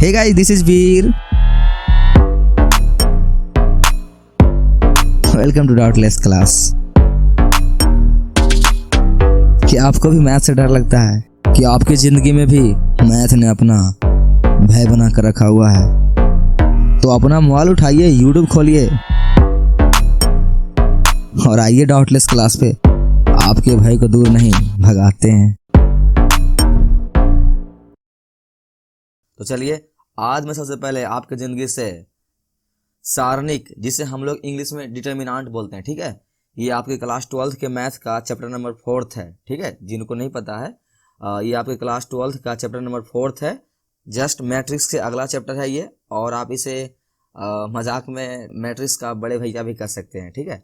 Hey guys, this is Veer. Welcome to Doubtless Class. क्या आपको भी मैथ से डर लगता है? कि आपकी जिंदगी में भी मैथ ने अपना भय बना कर रखा हुआ है? तो अपना मोबाइल उठाइए, YouTube खोलिए और आइए डाउटलेस क्लास पे आपके भय को दूर नहीं भगाते हैं। तो चलिए, आज मैं सबसे पहले आपकी ज़िंदगी से सारणिक, जिसे हम लोग इंग्लिश में डिटर्मिनेंट बोलते हैं, ठीक है, ये आपके क्लास 12th के मैथ का चैप्टर नंबर 4 है, ठीक है। जिनको नहीं पता है, ये आपके क्लास 12th का चैप्टर नंबर 4 है। जस्ट मैट्रिक्स से अगला चैप्टर है ये, और आप इसे मजाक में मैट्रिक्स का बड़े भैया भी कर सकते हैं, ठीक है।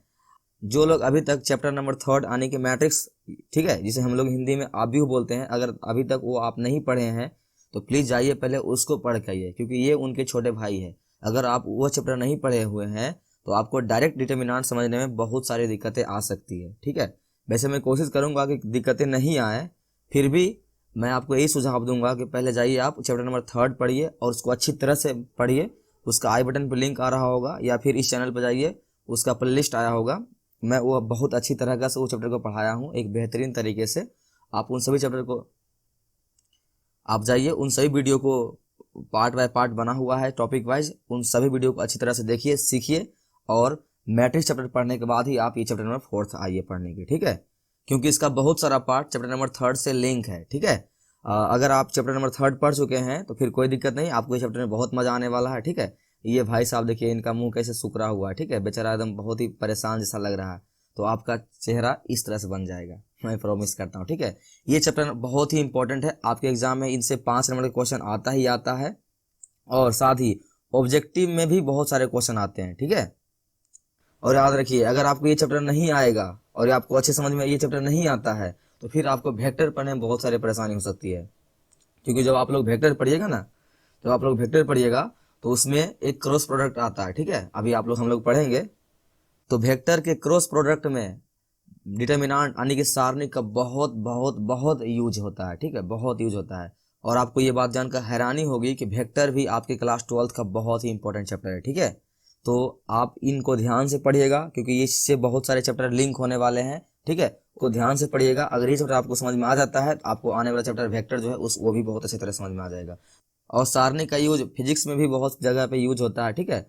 जो लोग अभी तक चैप्टर नंबर 3 आने के मैट्रिक्स, ठीक है, जिसे हम लोग हिंदी में आव्यूह बोलते हैं, अगर अभी तक वो आप नहीं पढ़े हैं तो प्लीज़ जाइए पहले उसको पढ़ के आइए, क्योंकि ये उनके छोटे भाई है। अगर आप वो चैप्टर नहीं पढ़े हुए हैं तो आपको डायरेक्ट डिटर्मिनेंट समझने में बहुत सारी दिक्कतें आ सकती है, ठीक है। वैसे मैं कोशिश करूंगा कि दिक्कतें नहीं आए, फिर भी मैं आपको यही सुझाव दूंगा कि पहले जाइए आप चैप्टर नंबर 3 पढ़िए और उसको अच्छी तरह से पढ़िए। उसका आई बटन पर लिंक आ रहा होगा, या फिर इस चैनल पर जाइए, उसका प्लेलिस्ट आया होगा। मैं वो बहुत अच्छी तरह से वो चैप्टर को पढ़ाया हूँ एक बेहतरीन तरीके से। आप उन सभी चैप्टर को आप जाइए, उन सभी वीडियो को पार्ट बाय पार्ट बना हुआ है, टॉपिक वाइज। उन सभी वीडियो को अच्छी तरह से देखिए, सीखिए, और मैट्रिक्स चैप्टर पढ़ने के बाद ही आप ये चैप्टर नंबर 4 आइए पढ़ने की, ठीक है। क्योंकि इसका बहुत सारा पार्ट चैप्टर नंबर 3 से लिंक है, ठीक है। अगर आप चैप्टर नंबर 3 पढ़ चुके हैं तो फिर कोई दिक्कत नहीं, आपको ये चैप्टर में बहुत मजा आने वाला है, ठीक है। ये भाई साहब देखिए, इनका मुंह कैसे सुकड़ा हुआ है, ठीक है, बेचारा एकदम बहुत ही परेशान जैसा लग रहा है। तो आपका चेहरा इस तरह से बन जाएगा, मैं प्रॉमिस करता हूँ, ठीक है। ये चैप्टर बहुत ही इंपॉर्टेंट है, आपके एग्जाम में इनसे 5 नंबर के क्वेश्चन आता ही आता है, और साथ ही ऑब्जेक्टिव में भी बहुत सारे क्वेश्चन आते हैं, ठीक है। और याद रखिए, अगर आपको ये चैप्टर नहीं आएगा और आपको अच्छे समझ में ये चैप्टर नहीं आता है तो फिर आपको वेक्टर पढ़ने में बहुत सारी परेशानी हो सकती है। क्योंकि जब आप लोग वेक्टर पढ़िएगा ना, जब आप लोग वेक्टर पढ़िएगा तो उसमें एक क्रॉस प्रोडक्ट आता है, ठीक है। अभी हम लोग पढ़ेंगे, तो वेक्टर के क्रॉस प्रोडक्ट में डिटर्मिनेंट यानी कि सारणी का बहुत बहुत बहुत यूज होता है, ठीक है, बहुत यूज होता है। और आपको ये बात जानकर हैरानी होगी कि वेक्टर भी आपके क्लास 12th का बहुत ही इंपॉर्टेंट चैप्टर है, ठीक है। तो आप इनको ध्यान से पढ़िएगा, क्योंकि इससे बहुत सारे चैप्टर लिंक होने वाले हैं, ठीक है। को ध्यान से पढ़िएगा। अगर ये चैप्टर आपको समझ में आ जाता है तो आपको आने वाला चैप्टर वेक्टर जो है वो भी बहुत अच्छी तरह समझ में आ जाएगा। और सारणी का यूज फिजिक्स में भी बहुत जगह पे यूज होता है, ठीक है।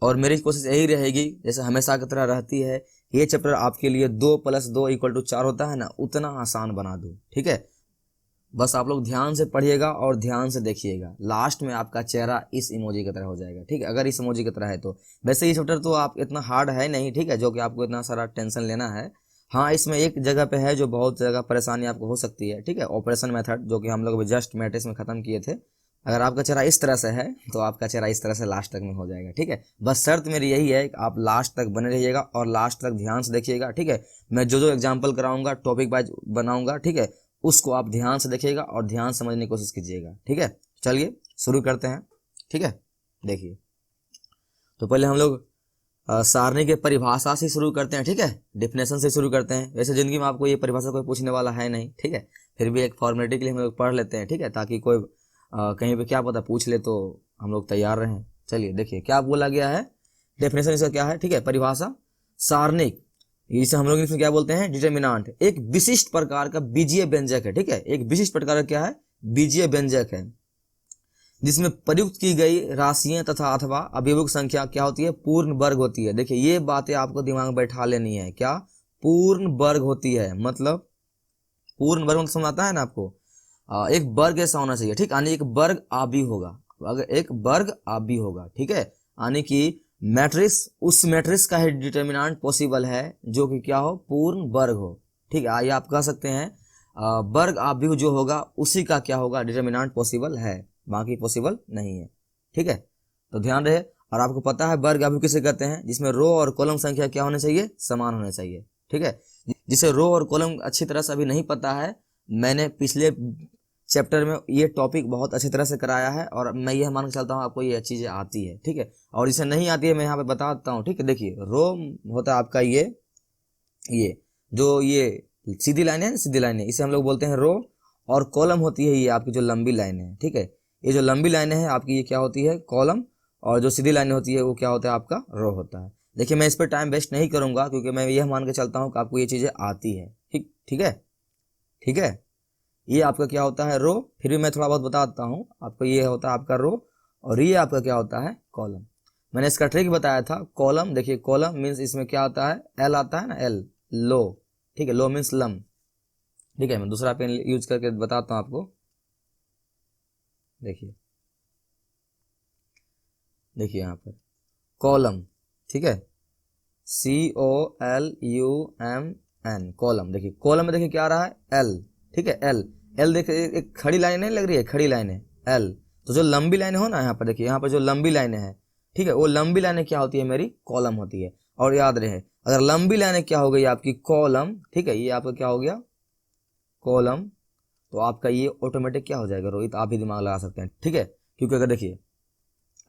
और मेरी कोशिश यही रहेगी, जैसे हमेशा की तरह रहती है, ये चैप्टर आपके लिए 2 + 2 = 4 होता है ना, उतना आसान बना दूं, ठीक है। बस आप लोग ध्यान से पढ़िएगा और ध्यान से देखिएगा, लास्ट में आपका चेहरा इस इमोजी की तरह हो जाएगा, ठीक है, अगर इस इमोजी की तरह है तो। वैसे ये चैप्टर तो आप इतना हार्ड है नहीं, ठीक है, जो कि आपको इतना सारा टेंशन लेना है। हाँ, इसमें एक जगह पे है जो बहुत जगह परेशानी आपको हो सकती है, ठीक है, ऑपरेशन मेथड, जो कि हम लोग जस्ट मैट्रिक्स में खत्म किए थे। अगर आपका चेहरा इस तरह से है तो आपका चेहरा इस तरह से लास्ट तक में हो जाएगा, ठीक है। बस शर्त मेरी यही है कि आप लास्ट तक बने रहिएगा और लास्ट तक ध्यान से देखिएगा, ठीक है। मैं जो जो एग्जांपल कराऊंगा, टॉपिक वाइज बनाऊंगा, ठीक है, उसको आप ध्यान से देखिएगा और ध्यान समझने की कोशिश कीजिएगा, ठीक है। चलिए शुरू करते हैं, ठीक है। देखिए, तो पहले हम लोग सारणी के परिभाषा से शुरू करते हैं, ठीक है, डेफिनेशन से शुरू करते हैं। वैसे जिंदगी में आपको ये परिभाषा कोई पूछने वाला है नहीं, ठीक है, फिर भी एक फॉर्मेलिटी के लिए हम लोग पढ़ लेते हैं, ठीक है, ताकि कोई कहीं पे क्या पता पूछ ले तो हम लोग तैयार रहें। चलिए देखिए क्या बोला गया है, डेफिनेशन इसका क्या है, ठीक है। परिभाषा, सारणिक, इसे हम लोग इसमें क्या बोलते हैं, डिटर्मिनेंट, एक विशिष्ट प्रकार का बीजीय व्यंजक है, ठीक है। एक विशिष्ट प्रकार का क्या है, बीजीय व्यंजक है, जिसमें प्रयुक्त की गई राशियां तथा अथवा अभिभाज्य संख्या क्या होती है, पूर्ण वर्ग होती है। देखिए ये बातें आपको दिमाग में बैठा लेनी है, क्या पूर्ण वर्ग होती है, मतलब पूर्ण वर्ग मतलब समझ आता है ना आपको। एक वर्ग ऐसा होना चाहिए, ठीक, यानी एक वर्ग आबी होगा, अगर एक वर्ग आबी होगा, ठीक है, यानी कि मैट्रिक्स, उस मैट्रिक्स का ही डिटर्मिनेंट पॉसिबल है जो कि क्या हो, पूर्ण वर्ग हो, ठीक है। ये आप कह सकते हैं वर्ग आबी जो होगा उसी का क्या होगा, डिटर्मिनेंट पॉसिबल है, बाकी पॉसिबल नहीं है, ठीक है। तो ध्यान रहे। और आपको पता है वर्ग आबी किसे कहते हैं, जिसमें रो और कॉलम संख्या क्या होने चाहिए, समान होने चाहिए, ठीक है। जिसे रो और कॉलम अच्छी तरह से अभी नहीं पता है, मैंने पिछले चैप्टर में ये टॉपिक बहुत अच्छी तरह से कराया है, और मैं ये मान के चलता हूँ आपको ये चीजें आती है, ठीक है। और इसे नहीं आती है मैं यहाँ पे बता देता हूँ, ठीक है। देखिए रो होता है आपका ये जो ये सीधी लाइन है, सीधी लाइन है, इसे हम लोग बोलते हैं रो, और कॉलम होती है ये आपकी जो लंबी लाइन है, ठीक है, ये जो लंबी लाइनें हैं आपकी ये क्या होती है, कॉलम, और जो सीधी लाइनें होती है वो क्या होता है आपका, रो होता है। देखिए मैं इस पर टाइम वेस्ट नहीं करूंगा क्योंकि मैं यह मान के चलता हूँ कि आपको ये चीजें आती है। ठीक ठीक है, ठीक है। ये आपका क्या होता है, रो। फिर भी मैं थोड़ा बहुत बता देता हूँ आपको। ये होता है आपका रो, और ये आपका क्या होता है, कॉलम। मैंने इसका ट्रिक बताया था। कॉलम, देखिए कॉलम मीन्स इसमें क्या आता है, एल आता है ना, एल, लो। ठीक है, लो मीन्स लम। ठीक है, मैं दूसरा पेन यूज करके बताता हूँ आपको। देखिए, देखिए यहाँ पर कॉलम, ठीक है, COLUMN, कॉलम। देखिए कॉलम में देखिए क्या आ रहा है, एल। ठीक है, एल। एल देखिए एक खड़ी लाइन नहीं लग रही है, खड़ी लाइन है, एल। तो जो लंबी लाइनें हो ना, यहाँ पर देखिए, यहाँ पर जो लंबी लाइनें हैं, ठीक है, वो लंबी लाइनें क्या होती है, मेरी कॉलम होती है। और याद रहे, अगर लंबी लाइनें क्या हो गई आपकी, कॉलम, ठीक है, ये आपका क्या हो गया, कॉलम, तो आपका ये ऑटोमेटिक क्या हो जाएगा, रोहित आप भी दिमाग लगा सकते हैं। ठीक है, क्योंकि अगर देखिए,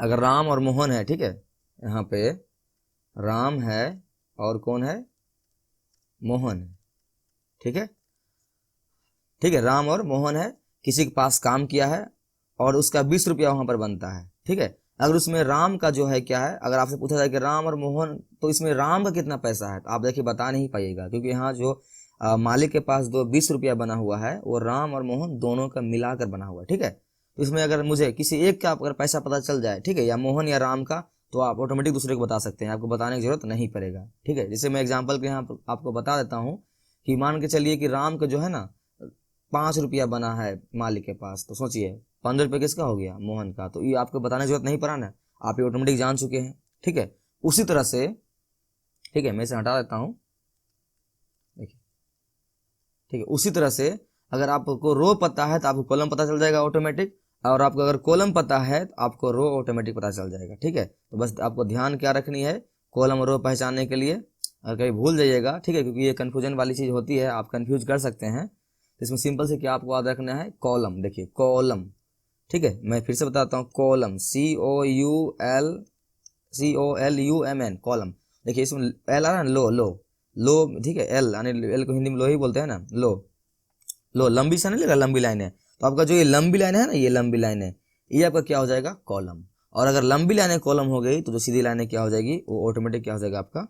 अगर राम और मोहन है, ठीक है, यहाँ पे राम है और कौन है, मोहन है। ठीक है, ठीक है, राम और मोहन है, किसी के पास काम किया है और उसका 20 रुपया वहां पर बनता है। ठीक है, अगर उसमें राम का जो है क्या है, अगर आपसे पूछा जाए कि राम और मोहन, तो इसमें राम का कितना पैसा है, तो आप देखिए बता नहीं पाइएगा, क्योंकि यहाँ जो मालिक के पास जो 20 रुपया बना हुआ है वो राम और मोहन दोनों का मिलाकर बना हुआ है। ठीक है, तो इसमें अगर मुझे किसी एक का अगर पैसा पता चल जाए, ठीक है, या मोहन या राम का, तो आप ऑटोमेटिक दूसरे को बता सकते हैं, आपको बताने की जरूरत नहीं पड़ेगा। ठीक है, जैसे मैं एग्जाम्पल के यहाँ आपको बता देता हूँ कि मान के चलिए कि राम का जो है ना 5 रुपया बना है मालिक के पास, तो सोचिए 15 रुपये किसका हो गया, मोहन का। तो ये आपको बताने की जरूरत नहीं पड़ा ना, आप ये ऑटोमेटिक जान चुके हैं। ठीक है, उसी तरह से, ठीक है, मैं इसे हटा देता हूं। देखिए, ठीक है, उसी तरह से अगर आपको रो पता है तो आपको कॉलम पता चल जाएगा ऑटोमेटिक, और आपको अगर कॉलम पता है तो आपको रो ऑटोमेटिक पता चल जाएगा। ठीक है, तो बस आपको ध्यान क्या रखनी है, कॉलम और रो पहचानने के लिए। अगर कहीं भूल जाइएगा, ठीक है, क्योंकि ये कन्फ्यूजन वाली चीज होती है, आप कन्फ्यूज कर सकते हैं, तो इसमें सिंपल से क्या आपको याद रखना है, कॉलम। देखिए कॉलम, ठीक है, मैं फिर से बताता हूँ, कॉलम, COLUMN, कॉलम। देखिए इसमें एल आ रहा है ना, लो, लो, लो, ठीक है, एल यानी एल को हिंदी में लो ही बोलते हैं ना, लो। लो लंबी सा नहीं लगा, लंबी लाइन है, तो आपका जो ये लंबी लाइन है ना, ये लंबी लाइन है, ये आपका क्या हो जाएगा, कॉलम। और अगर लंबी लाइनें कॉलम हो गई तो जो सीधी लाइनें क्या हो जाएगी, वो ऑटोमेटिक क्या हो जाएगा, आपका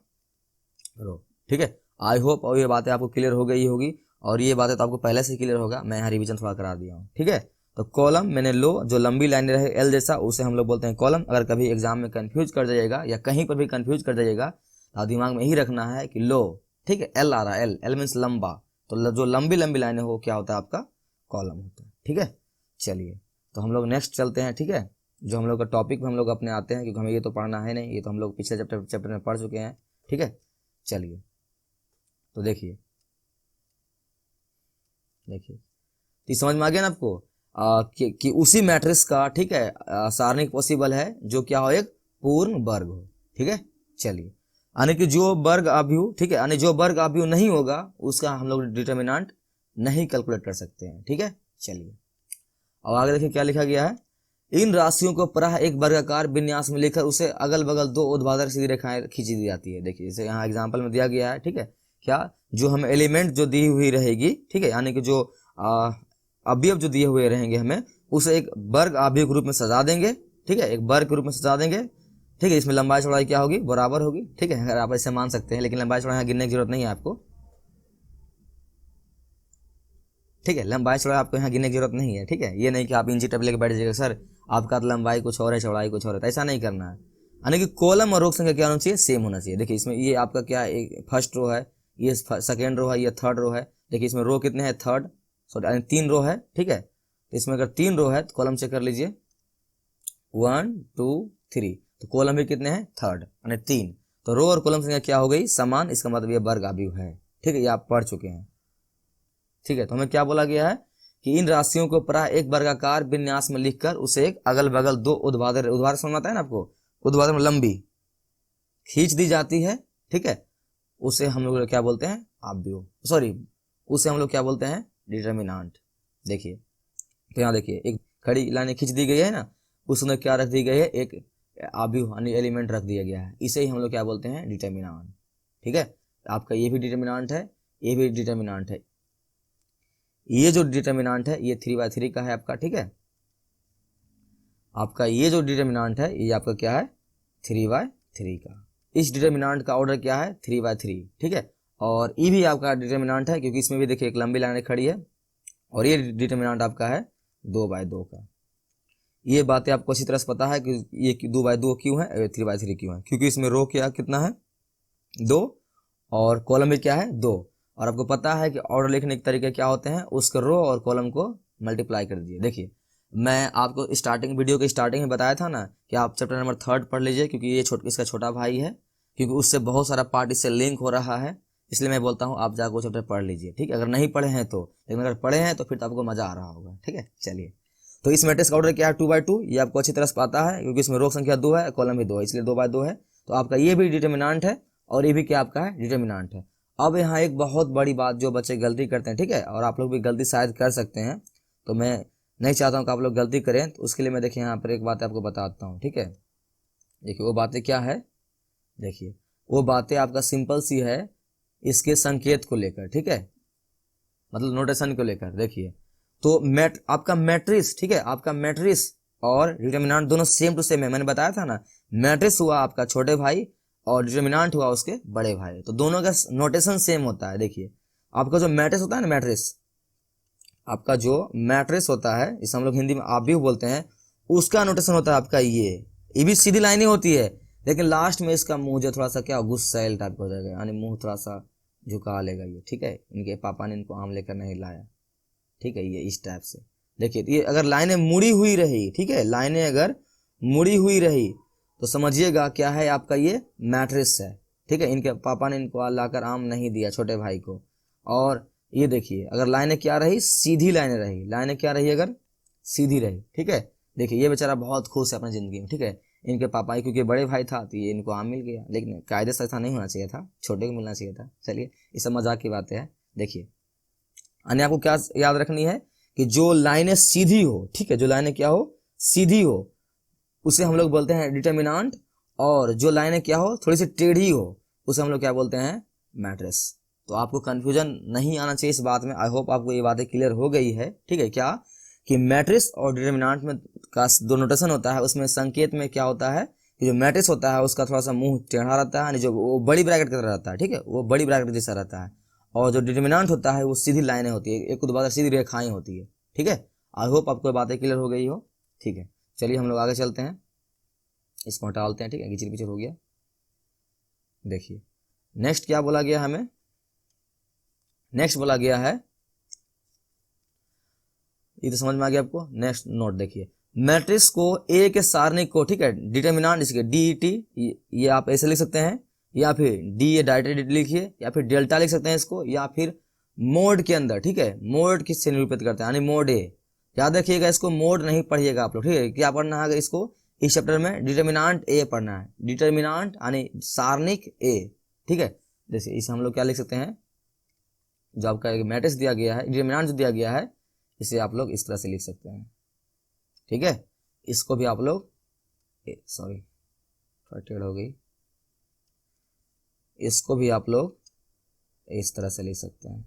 रो। ठीक है, आई होप और ये बातें आपको क्लियर हो गई होगी, और ये बातें तो आपको पहले से क्लियर होगा, मैं यहाँ रिवीजन थोड़ा करा दिया हूँ। ठीक है, तो कॉलम मैंने लो, जो लंबी लाइन रहे एल जैसा, उसे हम लोग बोलते हैं कॉलम। अगर कभी एग्जाम में कंफ्यूज कर जाइएगा या कहीं पर भी कंफ्यूज कर जाइएगा, तो दिमाग में यही रखना है कि लो, ठीक है, एल आ रहा है, एल, एल मीन्स लंबा, तो जो लंबी लंबी लाइनें हो क्या होता है, आपका कॉलम होता है। ठीक है, चलिए तो हम लोग नेक्स्ट चलते हैं। ठीक है, जो हम लोग का टॉपिक में हम लोग अपने आते हैं, क्योंकि हमें ये तो पढ़ना है नहीं, ये तो हम लोग पिछले चैप्टर में पढ़ चुके हैं। ठीक है, चलिए तो देखिए, देखिए तो समझ में आ गया ना आपको, कि उसी मैट्रिक्स का, ठीक है, सारणिक पॉसिबल है जो क्या हो, एक पूर्ण वर्ग हो। ठीक है, चलिए, यानी कि जो वर्ग अवयव, ठीक है, यानी जो वर्ग अवयव नहीं होगा उसका हम लोग डिटर्मिनेंट नहीं कैलकुलेट कर सकते हैं। ठीक है, चलिए अब आगे देखिए क्या लिखा गया है, इन राशियों को प्रायः एक वर्गाकार विन्यास में लेकर उसे अगल बगल दो ऊर्ध्वाधर सीधी रेखाएं खींची दी जाती है। देखिए जैसे यहाँ एग्जाम्पल में दिया गया है, ठीक है, क्या, जो हमें एलिमेंट जो दी हुई रहेगी, ठीक है, यानी कि जो अवयव जो दिए हुए रहेंगे हमें, उसे एक वर्ग अवयव के रूप में सजा देंगे। ठीक है, एक वर्ग के रूप में सजा देंगे। ठीक है, इसमें लंबाई चौड़ाई क्या होगी, बराबर होगी। ठीक है, अगर आप ऐसे मान सकते हैं, लेकिन लंबाई चौड़ाई यहाँ गिनने की जरूरत नहीं है आपको। ठीक है, लंबाई चौड़ाई आपको यहाँ गिनने की जरूरत नहीं है। ठीक है, ये नहीं कि आप इंची टेप लेके बैठ जाइएगा, सर आपका लंबाई कुछ और है, चौड़ाई कुछ और है, तो ऐसा नहीं करना है। यानी कि कॉलम और रो संख्या क्या होना चाहिए, सेम होना चाहिए। देखिए इसमें ये आपका क्या है, एक फर्स्ट रो है, ये सेकेंड रो है, ये थर्ड रो है। देखिए इसमें रो कितने हैं, थर्ड, सॉरी 3 रो है। ठीक है, तो इसमें अगर 3 रो है तो कॉलम चेक कर लीजिए, 1 2 3, तो कॉलम भी कितने हैं, थर्ड, यानी 3। तो रो और कॉलम संख्या क्या हो गई, समान, इसका मतलब ये वर्ग अवयव है। ठीक है, ये आप पढ़ चुके हैं। ठीक है, तो हमें क्या बोला गया है कि इन राशियों को प्राय एक वर्गाकार विन्यास में लिखकर उसे एक अगल बगल दो ऊर्ध्वाधर, ऊर्ध्वाधर समझ आता है ना आपको, ऊर्ध्वाधर में लंबी खींच दी जाती है। ठीक है, उसे हम लोग क्या बोलते हैं, अवयव, सॉरी, उसे हम लोग क्या बोलते हैं, डिटर्मिनेंट। देखिए तो यहाँ देखिए एक खड़ी लाइन खींच दी गई है ना, उसमें क्या रख दी गई है, एक अवयव यानी एलिमेंट रख दिया गया है, इसे ही हम लोग क्या बोलते हैं, डिटर्मिनेंट। ठीक है, आपका ये भी डिटर्मिनेंट है, ये भी डिटर्मिनेंट है। ये जो डिटर्मिनेंट है ये 3/3 का है आपका। ठीक है, आपका ये जो डिटर्मिनांट है ये आपका क्या है 3/3 का। इस डिटर्मिनांट का ऑर्डर क्या है 3/3, ठीक है। और ई भी आपका डिटर्मिनांट है क्योंकि इसमें भी देखिए एक लंबी लाइन खड़ी है, और ये डिटर्मिनांट आपका है 2/2 का। ये बातें आपको अच्छी तरह से पता है कि ये 2/2 क्यों है, 3/3 क्यों है, क्योंकि इसमें रो क्या कितना है 2 और कॉलम भी क्या है 2। और आपको पता है कि ऑर्डर लिखने के तरीके क्या होते हैं, उसके रो और कॉलम को मल्टीप्लाई कर दीजिए। देखिए मैं आपको वीडियो के स्टार्टिंग में बताया था ना कि आप चैप्टर नंबर 3 पढ़ लीजिए, क्योंकि ये इसका छोटा भाई है, क्योंकि उससे बहुत सारा पार्ट इससे लिंक हो रहा है, इसलिए मैं बोलता हूँ आप जाकर चैप्टर पढ़ लीजिए, ठीक है। अगर नहीं पढ़े हैं तो, लेकिन अगर पढ़े हैं तो फिर तो आपको मजा आ रहा होगा, ठीक है। चलिए, तो इस मैट्रिक्स का ऑर्डर क्या है 2/2, ये आपको अच्छी तरह से पता है क्योंकि इसमें रो संख्या 2 है, कॉलम भी 2 है, इसलिए 2/2 है। तो आपका ये भी डिटर्मिनांट है और ये भी क्या आपका है डिटर्मिनांट है। अब यहाँ एक बहुत बड़ी बात जो बच्चे गलती करते हैं, ठीक है, और आप लोग भी गलती शायद कर सकते हैं, तो मैं नहीं चाहता हूँ कि आप लोग गलती करें, तो उसके लिए मैं देखिए यहाँ पर एक बात आपको बताता हूँ, ठीक है। देखिए वो बातें क्या है, देखिए वो बातें आपका सिंपल सी है इसके संकेत को लेकर, ठीक है, मतलब नोटेशन को लेकर। देखिए तो आपका मैट्रिक्स, ठीक है, आपका मैट्रिक्स और डिटर्मिनांट दोनों सेम टू सेम है। मैंने बताया था ना, मैट्रिक्स हुआ आपका छोटे भाई और डिटर्मिनांट हुआ उसके बड़े भाई, तो दोनों का नोटेशन सेम होता है। देखिए आपका जो मैट्रिक्स होता है ना, मैट्रिक्स आपका जो मैट्रिक्स होता है, इसे हम लोग हिंदी में आप भी बोलते हैं, उसका नोटेशन होता है आपका ये भी सीधी लाइनें होती है, लेकिन लास्ट में इसका मुंह जो थोड़ा सा क्या गुस्सैल टाइप हो जाएगा, यानी मुंह थोड़ा सा झुका लेगा ये, ठीक है। इनके पापा ने इनको आम लेकर नहीं लाया, ठीक है, ये इस टाइप से। देखिए ये अगर लाइनें मुड़ी हुई रही, ठीक है, लाइनें अगर मुड़ी हुई रही तो समझिएगा क्या है आपका ये मैट्रिक्स है, ठीक है। इनके पापा ने इनको लाकर आम नहीं दिया छोटे भाई को। और ये देखिए अगर लाइनें क्या रही, सीधी लाइनें रही, लाइनें क्या रही अगर सीधी रही, ठीक है। देखिए ये बेचारा बहुत खुश है अपनी जिंदगी में, ठीक है। इनके पापा ही क्योंकि बड़े भाई था तो ये इनको आम मिल गया, लेकिन कायदे से ऐसा नहीं होना चाहिए था, छोटे को मिलना चाहिए था। चलिए ये सब मजाक की बातें हैं। देखिए अन्य आपको क्या याद रखनी है कि जो लाइनें सीधी हो, ठीक है, जो लाइनें क्या हो सीधी हो, उसे हम लोग बोलते हैं डिटर्मिनांट, और जो लाइनें क्या हो थोड़ी सी टेढ़ी हो, उसे हम लोग क्या बोलते हैं मैट्रिक्स। तो आपको कंफ्यूजन नहीं आना चाहिए इस बात में। आई होप आपको ये बातें क्लियर हो गई है, ठीक है। क्या कि मैट्रिक्स और डिटर्मिनांट में का जो नोटेशन होता है, उसमें संकेत में क्या होता है कि जो मैट्रिक्स होता है उसका थोड़ा सा मुंह टेढ़ा रहता है, जो वो बड़ी ब्रैकेट की तरह रहता है, ठीक है, वो बड़ी ब्रैकेट जैसा रहता है। और जो डिटर्मिनांट होता है वो सीधी लाइनें होती है, एक बाद सीधी रेखाएं होती है, ठीक है। आई होप आपको बातें क्लियर हो गई हो, ठीक है। चलिए हम लोग आगे चलते हैं, इसको हटालते हैं, ठीक है, गिचर पिचर हो गया। देखिए नेक्स्ट क्या बोला गया हमें, नेक्स्ट बोला गया है, ये तो समझ में आ गया आपको। नेक्स्ट नोट देखिए, मैट्रिक्स को ए के सारणिक को, ठीक है, डिटर्मिनांट इसके DET, ये आप ऐसे लिख सकते हैं, या फिर डी ये डायरेक्ट लिखिए, या फिर डेल्टा लिख सकते हैं इसको, या फिर मोड के अंदर, ठीक है, मोड किससे निरूपित करते हैं, यानी मोड ए। याद रखिएगा इसको मोड नहीं पढ़िएगा आप लोग, ठीक है। क्या पढ़ना है इसको इस चैप्टर में, डिटर्मिनांट ए पढ़ना है, डिटर्मिनांट यानी सारणिक ए, ठीक है। जैसे इसे हम लोग क्या लिख सकते हैं, जो आपका एक मैट्रिक्स दिया गया है, डिटर्मिनांट जो दिया गया है, इसे आप लोग इस तरह से लिख सकते हैं, ठीक है। इसको भी आप लोग सॉरी थोड़ा टेढ़ हो गई, इसको भी आप लोग इस तरह से लिख सकते हैं,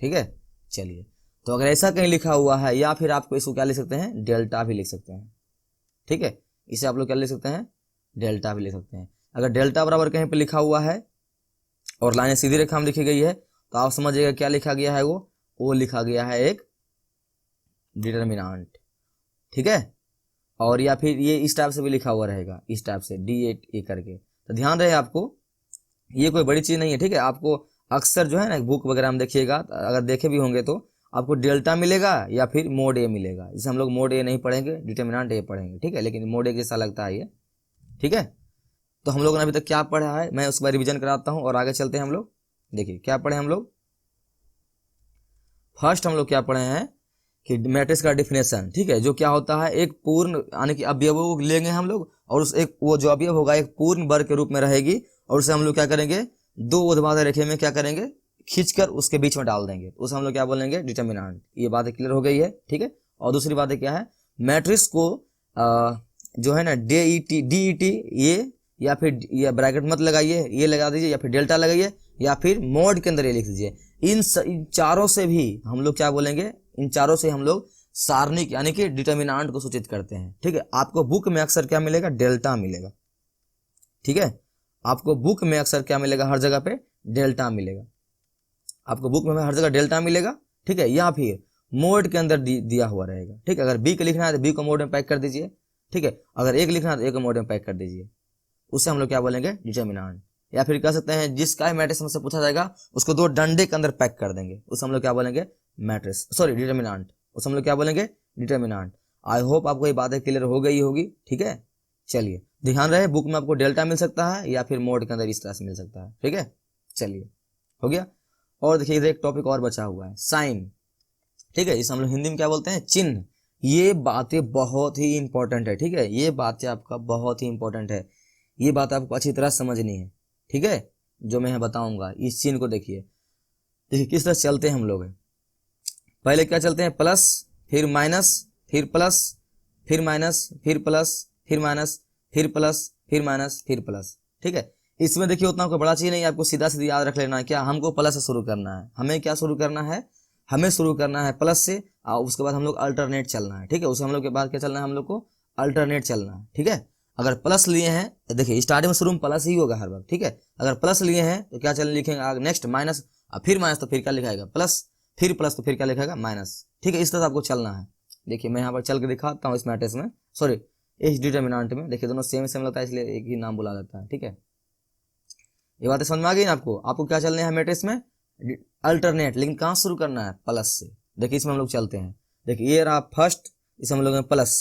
ठीक है। चलिए तो अगर ऐसा कहीं लिखा हुआ है, या फिर आपको इसको क्या लिख सकते हैं डेल्टा भी लिख सकते हैं, ठीक है। इसे आप लोग क्या लिख सकते हैं डेल्टा भी लिख सकते हैं। अगर डेल्टा बराबर कहीं पे लिखा हुआ है और लाइन सीधी रेखा में लिखी गई है, तो आप समझिएगा क्या लिखा गया है, वो लिखा गया है एक डिटर्मिनांट, ठीक है। और या फिर ये इस टाइप से भी लिखा हुआ रहेगा, इस टाइप से D8 करके। तो ध्यान रहे आपको, ये कोई बड़ी चीज नहीं है, ठीक है। आपको अक्सर जो है ना बुक वगैरह में देखिएगा, अगर देखे भी होंगे तो आपको डेल्टा मिलेगा या फिर मोड ए मिलेगा। जैसे हम लोग मोड ए नहीं पढ़ेंगे, डिटर्मिनांट ए पढ़ेंगे, ठीक है, लेकिन मोड ए जैसा लगता है ये, ठीक है। तो हम लोगों ने अभी तक क्या पढ़ा है, मैं उसके बाद रिविजन कराता हूँ और आगे चलते हैं हम लोग। देखिए क्या पढ़े हम लोग, फर्स्ट हम लोग क्या पढ़े हैं कि मैट्रिक्स का डिफिनेशन, ठीक है, जो क्या होता है एक पूर्ण यानी कि अवयवों को लेंगे हम लोग, और उस एक वो जो अवयव होगा एक पूर्ण वर्ग के रूप में रहेगी, और उसे हम लोग क्या करेंगे दो ऊर्ध्वाधर रेखा में क्या करेंगे खींचकर उसके बीच में डाल देंगे, उसे हम लोग क्या बोलेंगे डिटर्मिनांट। ये बात क्लियर हो गई है, ठीक है। और दूसरी बात क्या है, मैट्रिक्स को जो है ना DET ये, या फिर ये ब्रैकेट मत लगाइए, ये लगा दीजिए, या फिर डेल्टा लगाइए, या फिर मोड के अंदर ये लिख दीजिए। इन चारों से भी हम लोग क्या बोलेंगे, इन चारों से हम लोग सारणिक यानी कि डिटर्मिनांट को सूचित करते हैं। ठीक है, आपको बुक में अक्सर क्या मिलेगा, डेल्टा मिलेगा। ठीक है, आपको बुक में अक्सर क्या मिलेगा, हर जगह पे डेल्टा मिलेगा। आपको बुक में हर जगह डेल्टा मिलेगा। ठीक है, या फिर मोड के अंदर दिया हुआ रहेगा। ठीक है, अगर बी को लिखना है तो बी को मोड में पैक कर दीजिए। ठीक है, अगर एक लिखना है तो एक को मोड में पैक कर दीजिए। उससे हम लोग क्या बोलेंगे, डिटर्मिनांट। या फिर कह सकते हैं जिसका मैट्रिक्स हमसे पूछा जाएगा उसको दो डंडे के अंदर पैक कर देंगे, उसे हम लोग क्या बोलेंगे, मैट्रिक्स, सॉरी डिटर्मिनांट। उसे हम लोग क्या बोलेंगे, डिटर्मिनांट। आई होप आपको ये बातें क्लियर हो गई होगी। ठीक है, चलिए ध्यान रहे, बुक में आपको डेल्टा मिल सकता है या फिर मोड के अंदर इस तरह से मिल सकता है। ठीक है, चलिए हो गया। और देखिए इधर एक टॉपिक और बचा हुआ है, साइन। ठीक है, इसे हम लोग हिंदी में क्या बोलते हैं, चिन्ह। ये बातें बहुत ही इंपॉर्टेंट है। ठीक है, ये बातें आपका बहुत ही इंपॉर्टेंट है, ये बात आपको अच्छी तरह समझनी है। ठीक है, जो मैं बताऊंगा, इस चिन्ह को देखिए। देखिए किस तरह चलते हैं हम लोग, पहले क्या चलते हैं, प्लस, फिर माइनस, फिर प्लस, फिर माइनस, फिर प्लस, फिर माइनस, फिर प्लस, फिर माइनस, फिर प्लस। ठीक है, इसमें देखिए उतना कोई बड़ा चीज नहीं, आपको सीधा सीधा याद रख लेना है। क्या हमको प्लस से शुरू करना है, हमें क्या शुरू करना है, हमें शुरू करना है प्लस से, और उसके बाद हम लोग अल्टरनेट चलना है। ठीक है, उससे हम लोग के बाद क्या चलना है, हम लोग को अल्टरनेट चलना है। ठीक है, अगर प्लस लिए हैं, देखिए स्टार्टिंग में शुरू में प्लस ही होगा हर वक्त। ठीक है, अगर प्लस लिए हैं तो क्या चलने लिखेंगे, नेक्स्ट माइनस, फिर माइनस तो फिर क्या लिखाएगा, प्लस, फिर प्लस तो फिर क्या लिखेगा, माइनस। ठीक है, इस तरह से आपको चलना है। देखिए मैं यहाँ पर चल के दिखाता हूँ इस मैट्रिक्स में, सॉरी इस डिटर्मिनेंट में। देखिए दोनों सेम सेम लगता है इसलिए एक ही नाम बुला देता है। ठीक है, ये बातें समझ में आ गई ना आपको। आपको क्या चलना है मैट्रिक्स में, अल्टरनेट, लेकिन कहाँ शुरू करना है, प्लस से। देखिए इसमें हम लोग चलते हैं। देखिए ये रहा फर्स्ट, इसे हम लोग प्लस।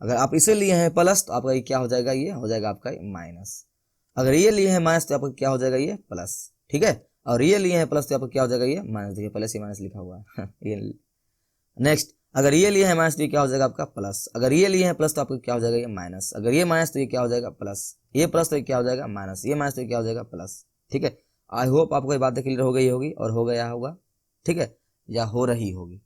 अगर आप इसे लिए हैं प्लस तो आपका ये क्या हो जाएगा, ये हो जाएगा आपका माइनस। अगर ये लिए हैं माइनस तो आपका क्या हो जाएगा, ये प्लस। ठीक है, और ये लिए हैं प्लस तो आपका क्या हो जाएगा, ये माइनस। देखिए पहले से माइनस लिखा हुआ है ये नेक्स्ट, अगर ये लिए हैं माइनस तो ये क्या हो जाएगा आपका प्लस। अगर ये लिए हैं प्लस तो आपका क्या हो जाएगा, ये माइनस। अगर ये माइनस तो ये क्या हो जाएगा, प्लस। ये प्लस तो ये क्या हो जाएगा, माइनस। ये माइनस तो ये क्या हो जाएगा, प्लस। ठीक है, आई होप आपको ये बात क्लियर हो गई होगी और हो गया होगा। ठीक है, या हो रही होगी।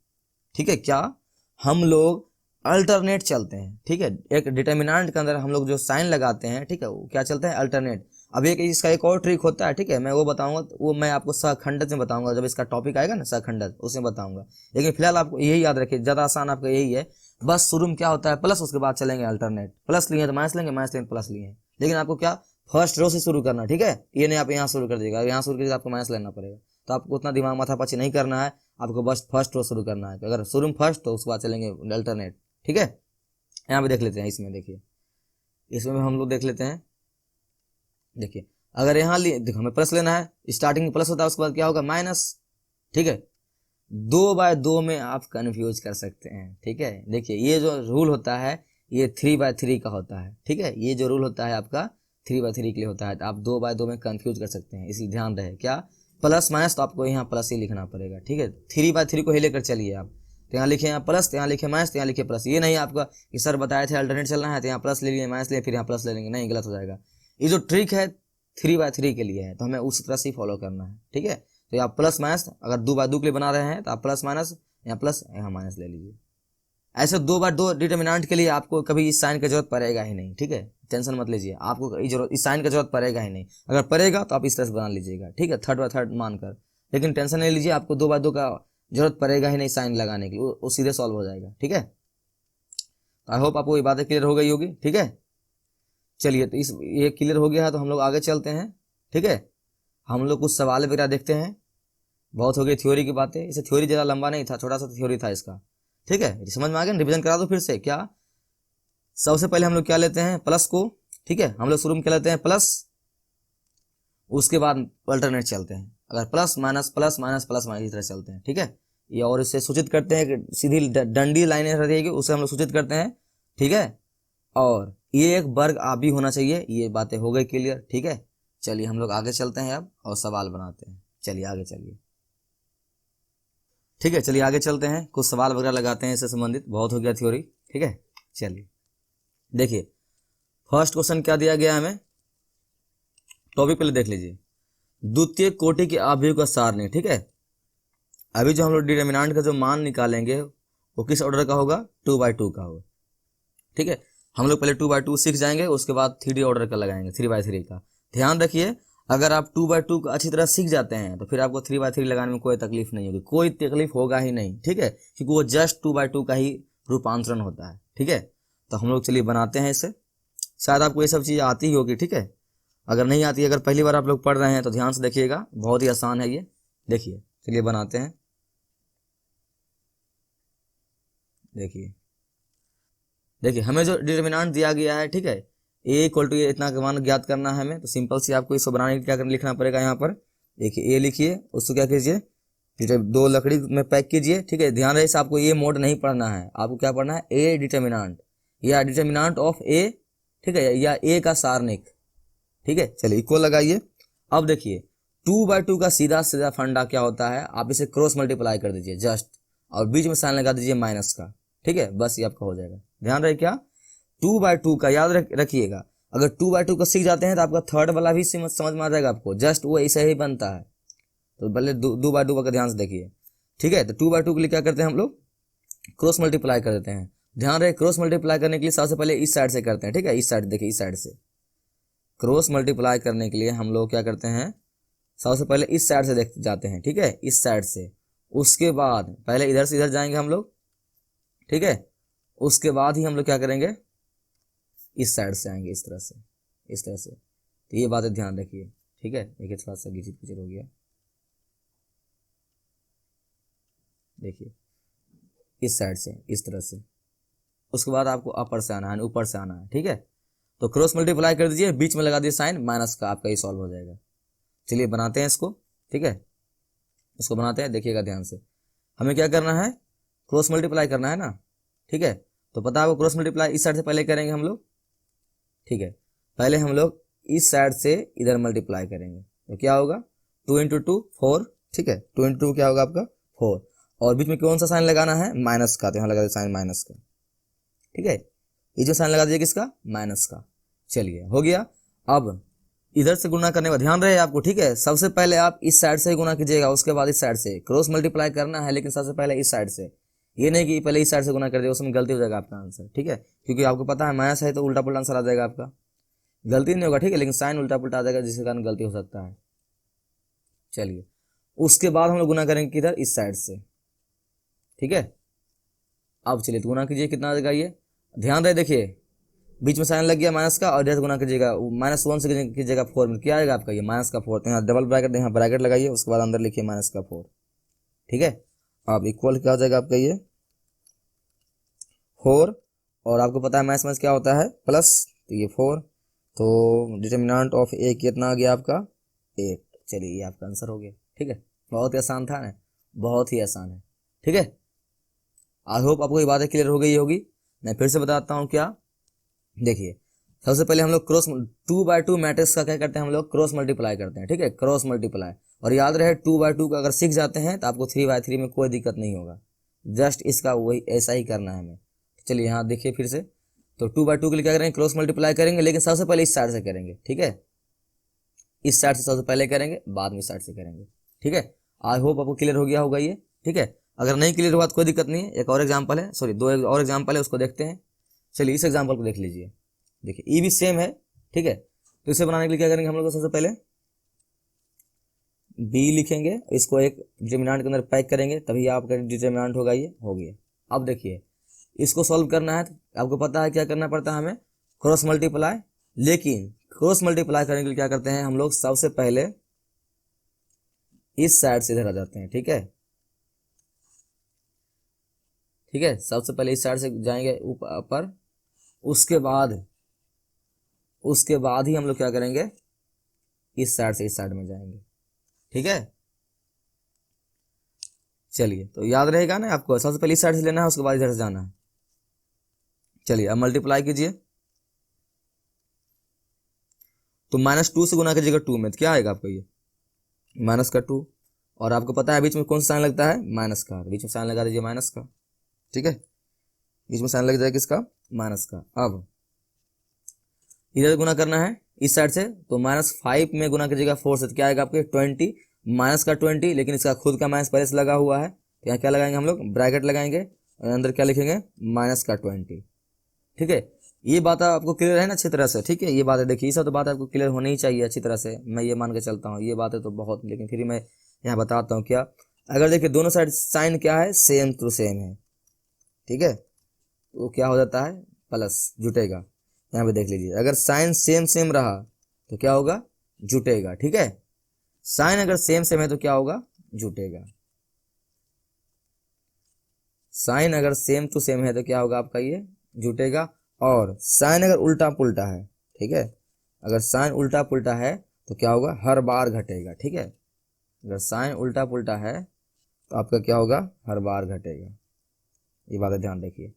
ठीक है, क्या हम लोग अल्टरनेट चलते हैं। ठीक है, एक डिटर्मिनेंट के अंदर हम लोग जो साइन लगाते हैं, ठीक है, वो क्या चलते हैं, अल्टरनेट। अब एक इसका एक और ट्रिक होता है। ठीक है, मैं वो बताऊंगा, वो मैं आपको सहखंडक में बताऊंगा, जब इसका टॉपिक आएगा ना सहखंडक, उसमें बताऊंगा। लेकिन फिलहाल आपको यही याद रखिए, ज्यादा आसान आपका यही है। बस शुरू में क्या होता है, प्लस, उसके बाद चलेंगे अल्टरनेट। प्लस लिए तो माइनस लेंगे, माइनस लेंगे प्लस लिए। लेकिन आपको क्या फर्स्ट रो से शुरू करना। ठीक है, ये नहीं आप यहाँ शुरू कर दीजिएगा, यहाँ शुरू करिएगा आपको माइनस लेना पड़ेगा। तो आपको उतना दिमाग माथा पची नहीं करना है, आपको बस फर्स्ट रो शुरू करना है। अगर शुरू में फर्स्ट तो उसके बाद चलेंगे अल्टरनेट। ठीक है, यहाँ पे देख लेते हैं, इसमें देखिए, इसमें हम लोग देख लेते हैं। देखिए अगर यहाँ देखो हमें प्लस लेना है, स्टार्टिंग में प्लस होता है, उसके बाद क्या होगा, माइनस। ठीक है, 2/2 में आप कंफ्यूज कर सकते हैं। ठीक है, देखिए ये जो रूल होता है ये 3/3 का होता है। ठीक है, ये जो रूल होता है आपका 3/3 के लिए होता है, तो आप 2/2 में कंफ्यूज कर सकते हैं, इसलिए ध्यान रहे। क्या प्लस माइनस तो आपको यहाँ प्लस ही लिखना पड़ेगा। ठीक है, 3/3 को ही लेकर चलिए आप, तो यहाँ लिखे यहाँ प्लस, तो यहाँ लिखे माइनस, तो यहाँ लिखे प्लस। ये नहीं आपका कि सर बताए थे अल्टरनेट चलना है तो यहाँ प्लस ले लिए, माइनस ले, फिर यहाँ प्लस ले लेंगे, नहीं, गलत हो जाएगा। ये जो ट्रिक है 3/3 के लिए है, तो हमें उसी तरह से ही फॉलो करना है। ठीक है, तो आप प्लस माइनस, अगर 2/2 के लिए बना रहे हैं तो आप प्लस माइनस, यहाँ प्लस यहाँ माइनस ले लीजिए। ऐसे 2/2 डिटर्मिनेंट के लिए आपको कभी इस साइन की जरूरत पड़ेगा ही नहीं। ठीक है, टेंशन मत लीजिए, आपको इस साइन की जरूरत पड़ेगा ही नहीं। अगर पड़ेगा तो आप इस तरह से बना लीजिएगा। ठीक है, 3/3 मानकर, लेकिन टेंशन नहीं लीजिए, आपको 2/2 का जरूरत पड़ेगा ही नहीं साइन लगाने की, वो सीधे सॉल्व हो जाएगा। ठीक है, आई होप आपको ये बातें क्लियर हो गई होगी। ठीक है, चलिए तो ये क्लियर हो गया है तो हम लोग आगे चलते हैं। ठीक है, हम लोग कुछ सवाल वगैरह देखते हैं। बहुत हो गई थ्योरी की बातें, इसे थ्योरी ज़्यादा लंबा नहीं था, छोटा सा थ्योरी था इसका। ठीक है, समझ में आ गया, रिवीजन करा दो फिर से। क्या सबसे पहले हम लोग क्या लेते हैं, प्लस को। ठीक है, हम लोग शुरू में क्या लेते हैं, प्लस, उसके बाद अल्टरनेट चलते हैं। अगर plus minus plus minus plus minus इस तरह चलते हैं। ठीक है, ये और इससे सूचित करते हैं कि सीधी डंडी लाइनें रहेगी, उसे हम लोग सूचित करते हैं। ठीक है, और ये एक वर्ग आबी होना चाहिए। ये बातें हो गई क्लियर। ठीक है, चलिए हम लोग आगे चलते हैं अब और सवाल बनाते हैं। चलिए आगे चलिए। ठीक है, चलिए आगे चलते हैं, कुछ सवाल वगैरह लगाते हैं इससे संबंधित। बहुत हो गया थ्योरी। ठीक है, चलिए देखिए फर्स्ट क्वेश्चन क्या दिया गया हमें, टॉपिक पहले देख लीजिए। द्वितीय कोटि के अवयव का सारणी। ठीक है, अभी जो हम लोग डिटर्मिनेंट का जो मान निकालेंगे वो किस ऑर्डर का होगा, 2/2 का होगा। ठीक है, हम लोग पहले 2/2 सीख जाएंगे, उसके बाद 3D ऑर्डर का लगाएंगे, 3/3 का। ध्यान रखिए, अगर आप 2/2 को अच्छी तरह सीख जाते हैं तो फिर आपको 3/3 लगाने में कोई तकलीफ नहीं होगी, कोई तकलीफ होगा ही नहीं, ठीक है, क्योंकि वो जस्ट 2/2 का ही रूपांतरण होता है, ठीक है। तो हम लोग चलिए बनाते हैं इसे। शायद आपको ये सब चीज़ आती ही होगी, ठीक है। अगर नहीं आती, अगर पहली बार आप लोग पढ़ रहे हैं तो ध्यान से देखिएगा, बहुत ही आसान है ये। देखिए, चलिए बनाते हैं। देखिए हमें जो डिटर्मिनेंट दिया गया है, ठीक है, ए इक्वल टू इतना का मान ज्ञात करना है हमें। तो सिंपल सी आपको इसको बनाने के लिए क्या करना, लिखना पड़ेगा यहाँ पर। देखिए ए लिखिए, उसको क्या कीजिए, ठीक है, 2 लकड़ी में पैक कीजिए, ठीक है। ध्यान रहे से आपको ये मोड नहीं पढ़ना है, आपको क्या पढ़ना है, ए डिटर्मिनेंट या डिटर्मिनेंट ऑफ ए, ठीक है, या ए का सारणिक, ठीक है। चलिए इक्वल लगाइए। अब देखिए 2/2 का सीधा सीधा फंडा क्या होता है, आप इसे क्रॉस मल्टीप्लाई कर दीजिए जस्ट, और बीच में साइन लगा दीजिए माइनस का, ठीक है, बस ये आपका हो जाएगा। ध्यान रहे क्या, 2/2 का याद रखिएगा। अगर 2/2 का सीख जाते हैं तो आपका थर्ड वाला भी समझ में आ जाएगा आपको, जस्ट वो ऐसा ही बनता है। तो पहले 2/2 का ध्यान से देखिए, ठीक है। तो 2/2 के लिए क्या करते हैं हम लोग, क्रॉस मल्टीप्लाई कर देते हैं। ध्यान रहे क्रॉस मल्टीप्लाई करने के लिए सबसे पहले इस साइड से करते हैं, ठीक है, इस साइड, देखिए इस साइड से क्रॉस मल्टीप्लाई करने के लिए हम लोग क्या करते हैं, सबसे पहले इस साइड से देख जाते हैं, ठीक है, इस साइड से। उसके बाद पहले इधर से इधर जाएंगे हम लोग, ठीक है। उसके बाद ही हम लोग क्या करेंगे, इस साइड से आएंगे, इस तरह से, इस तरह से। तो ये बातें ध्यान रखिए, ठीक है। देखिए थोड़ा सा गिचित पिचर हो गया, देखिए इस साइड से, इस तरह से। उसके बाद आपको अपर से आना है, ऊपर से आना है, ठीक है। तो क्रॉस मल्टीप्लाई कर दीजिए, बीच में लगा दीजिए साइन माइनस का, आपका ये सॉल्व हो जाएगा। चलिए बनाते हैं इसको, ठीक है, इसको बनाते हैं। देखिएगा ध्यान से, हमें क्या करना है, क्रॉस मल्टीप्लाई करना है ना, ठीक है। तो पता है वो क्रॉस मल्टीप्लाई इस साइड से पहले करेंगे हम लोग, ठीक है। पहले हम लोग इस साइड से इधर मल्टीप्लाई करेंगे, तो क्या होगा, 2 × 2 4, ठीक है, 2 × 2 क्या होगा आपका 4, और बीच में कौन सा साइन लगाना है, माइनस का। तो यहाँ लगा साइन माइनस का, ठीक है, ये जो साइन लगा दीजिए किसका, माइनस का। चलिए हो गया। अब इधर से गुना करने का ध्यान रहे आपको, ठीक है। सबसे पहले आप इस साइड से गुना कीजिएगा, उसके बाद इस साइड से। क्रॉस मल्टीप्लाई करना है लेकिन सबसे पहले इस साइड से, ये नहीं कि पहले इस साइड से गुना कर दिया, उसमें गलती हो जाएगा आपका आंसर, ठीक है। क्योंकि आपको पता है माइनस है तो उल्टा पुल्टा आंसर आ जाएगा आपका, गलती नहीं होगा, ठीक है, लेकिन साइन उल्टा पुल्टा आ जाएगा जिसके कारण गलती हो सकता है। चलिए उसके बाद हम लोग गुना करेंगे किधर, इस साइड से, ठीक है। अब चलिए गुना कीजिए, कितना आ जाएगा ये, ध्यान रहे, देखिए बीच में साइन लग गया माइनस का, और इधर गुना कीजिएगा -1 से कीजिएगा 4 में, क्या आएगा आपका ये -4। यहाँ डबल ब्रैकेट, यहाँ ब्रैकेट लगाइए, उसके बाद अंदर लिखिए -4, ठीक है। अब इक्वल क्या हो जाएगा आपका ये 4, और आपको पता है मैथ्स में क्या होता है प्लस, तो ये 4। तो डिटर्मिनेंट ऑफ ए कितना आ गया आपका 8। चलिए ये आपका आंसर हो गया, ठीक है। बहुत ही आसान था ना, बहुत ही आसान है, ठीक है। आई होप आपको ये बातें क्लियर हो गई होगी। मैं फिर से बताता हूँ क्या, देखिए सबसे पहले हम लोग क्रॉस 2/2 मैट्रिक्स का क्या करते हैं, हम लोग क्रॉस मल्टीप्लाई करते हैं, ठीक है, क्रॉस मल्टीप्लाई। और याद रहे 2/2 का अगर सीख जाते हैं तो आपको 3/3 में कोई दिक्कत नहीं होगा, जस्ट इसका वही ऐसा ही करना है हमें। चलिए यहाँ देखिए फिर से, तो 2/2 के लिए क्या करेंगे, क्रॉस मल्टीप्लाई करेंगे, लेकिन सबसे पहले इस साइड से करेंगे, ठीक है, इस साइड से सबसे पहले करेंगे, बाद में इस साइड से करेंगे, ठीक है। आई होप आपको क्लियर हो गया होगा ये, ठीक है। अगर नहीं क्लियर हुआ तो कोई दिक्कत नहीं है, एक और एग्जाम्पल है, सॉरी 2 और एग्जाम्पल है, उसको देखते हैं। चलिए इस एग्जाम्पल को देख लीजिए, देखिए ये भी सेम है, ठीक है। तो इसे बनाने के लिए क्या करेंगे हम लोग, सबसे पहले बी लिखेंगे, इसको एक डिटर्मिनेंट के अंदर पैक करेंगे, तभी आपका डिटर्मिनेंट होगा, ये हो गया। अब देखिए इसको सॉल्व करना है, आपको पता है क्या करना पड़ता है हमें, क्रॉस मल्टीप्लाई। लेकिन क्रॉस मल्टीप्लाई करने के लिए क्या करते हैं हम लोग, सबसे पहले इस साइड से इधर आ जाते हैं, ठीक है, ठीक है, सबसे पहले इस साइड से जाएंगे ऊपर, उसके बाद ही हम लोग क्या करेंगे, इस साइड से इस साइड में जाएंगे, ठीक है। चलिए तो याद रहेगा ना आपको, सबसे पहले इस साइड से लेना है, उसके बाद इधर से जाना है। चलिए अब मल्टीप्लाई कीजिए, तो -2 से गुना कीजिएगा 2 में, तो क्या आएगा आपको ये -2, और आपको पता है बीच में कौन सा साइन लगता है, माइनस का, बीच में साइन लगा दीजिए माइनस का, ठीक है, बीच में साइन लग जाएगा किसका, माइनस का। अब इधर गुना करना है इस साइड से, तो -5 में गुना कीजिएगा 4 से, तो क्या आएगा आपके 20, माइनस का 20, लेकिन इसका खुद का माइनस पहले से लगा हुआ है, तो यहाँ क्या लगाएंगे हम लोग, ब्रैकेट लगाएंगे, और अंदर क्या लिखेंगे, -20, ठीक है। ये बात आपको क्लियर है ना अच्छी तरह से, ठीक है। ये बात है, देखिए ये सब तो बात आपको क्लियर होनी ही चाहिए अच्छी तरह से, मैं ये मान के चलता हूँ। ये बातें तो बहुत, लेकिन फिर मैं यहाँ बताता हूँ क्या। अगर देखिए दोनों साइड साइन क्या है, सेम टू सेम है, ठीक है, तो क्या हो जाता है, प्लस जुटेगा। यहाँ पे देख लीजिए, अगर साइन सेम सेम रहा तो क्या होगा, जुटेगा, ठीक है। साइन अगर सेम सेम है तो क्या होगा, जुटेगा। साइन अगर सेम टू सेम है तो क्या होगा आपका, ये जुटेगा। और साइन अगर उल्टा पुल्टा है, ठीक है, अगर साइन उल्टा पुल्टा है तो क्या होगा, हर बार घटेगा, ठीक है। अगर साइन उल्टा पुल्टा है तो आपका क्या होगा, हर बार घटेगा। ये बात ध्यान रखिए।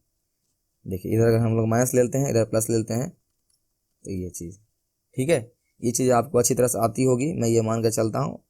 देखिए इधर अगर हम लोग माइनस लेते हैं, इधर प्लस लेते हैं, तो ये चीज़, ठीक है, ये चीज़ आपको अच्छी तरह से आती होगी, मैं ये मान कर चलता हूँ।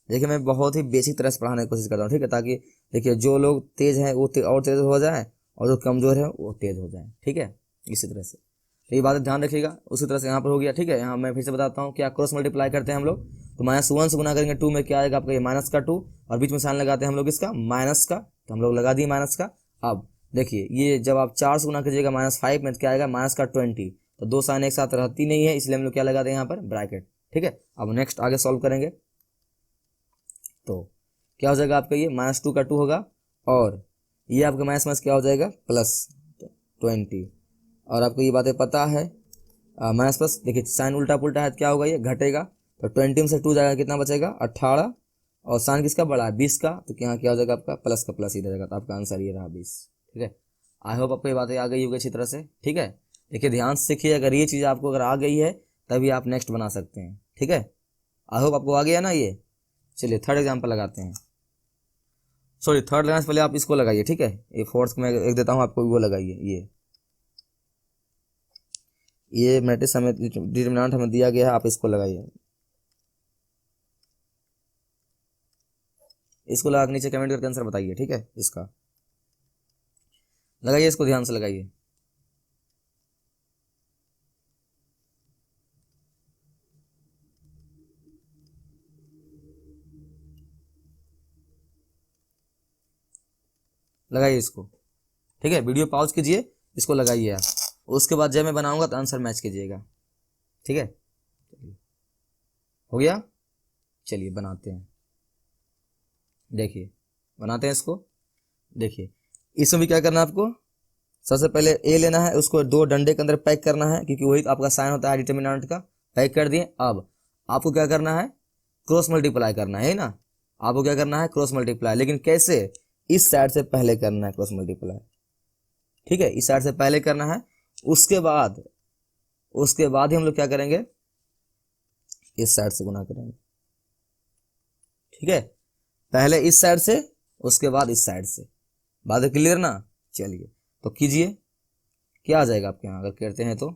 देखिए मैं बहुत ही बेसिक तरह से पढ़ाने की कोशिश करता हूँ, ठीक है, ताकि देखिए जो लोग तेज हैं वो और तेज हो जाए, और जो कमज़ोर है वो तेज हो जाए, ठीक है, इसी तरह से। तो ये बात ध्यान रखिएगा। उसी तरह से यहाँ पर हो गया, ठीक है। यहाँ मैं फिर से बताता हूँ, क्या क्रॉस मल्टीप्लाई करते हैं हम लोग, तो -1 से गुना करेंगे 2 में, क्या आएगा आपका, ये माइनस का 2, और बीच में साइन लगाते हैं हम लोग इसका माइनस का, तो हम लोग लगा दिए माइनस का। अब देखिए ये जब आप 4 से गुना कीजिएगा -5 में, तो क्या आएगा, माइनस का 20, तो दो साइन एक साथ रहती नहीं है, इसलिए हम लोग क्या लगाते हैं यहाँ पर, ब्रैकेट, ठीक है। अब नेक्स्ट आगे सॉल्व करेंगे तो क्या हो जाएगा आपका, ये -2 का 2 होगा, और ये आपका माइनस माइनस क्या हो जाएगा, +20। और आपको ये बातें पता है, माइनस प्लस, देखिए साइन उल्टा पुल्टा है तो क्या होगा, ये घटेगा, तो 20 में से 2 जाएगा, कितना बचेगा, 18, और साइन किसका बड़ा है, 20 का, तो यहाँ क्या हो जाएगा आपका, प्लस का प्लस ही रहेगा, तो आपका आंसर ये रहा 20, ठीक है। आई होप आपको ये बातें आ गई होगी अच्छी तरह से, ठीक है। देखिए ध्यान से सीखिए, अगर ये चीज़ आपको अगर आ गई है तभी आप नेक्स्ट बना सकते हैं, ठीक है। आई होप आपको आ गया ना ये। चलिए थर्ड एग्जाम्पल लगाते हैं, सॉरी थर्ड लगाने से पहले आप इसको लगाइए, ठीक है। ये फोर्थ में एक देता हूँ आपको, वो लगाइए। ये मैट्रिक्स हमें डिटरमिनेंट हमें दिया गया है, आप इसको लगाइए। इसको लगा के नीचे कमेंट करके आंसर बताइए, ठीक है। इसका लगाइए, इसको ध्यान से लगाइए। लगाइए इसको, ठीक है। वीडियो पॉज कीजिए, इसको लगाइए आप, उसके बाद जब मैं बनाऊंगा तो आंसर मैच कीजिएगा, ठीक है। हो गया, चलिए बनाते हैं। देखिए बनाते हैं इसको। देखिए इसमें भी क्या करना है आपको, सबसे पहले ए लेना है, उसको दो डंडे के अंदर पैक करना है, क्योंकि वही आपका साइन होता है डिटरमिनेंट का। पैक कर दिए। अब आपको क्या करना है, क्रॉस मल्टीप्लाई करना है ना। आपको क्या करना है, क्रॉस मल्टीप्लाई, लेकिन कैसे, इस साइड से पहले करना है क्रॉस मल्टीप्लाई, ठीक है, इस साइड से पहले करना है। उसके बाद ही हम लोग क्या करेंगे, इस साइड से गुना करेंगे, ठीक है। पहले इस साइड से, उसके बाद इस साइड से। बात है क्लियर ना। चलिए तो कीजिए, क्या आ जाएगा आपके यहाँ अगर करते हैं तो,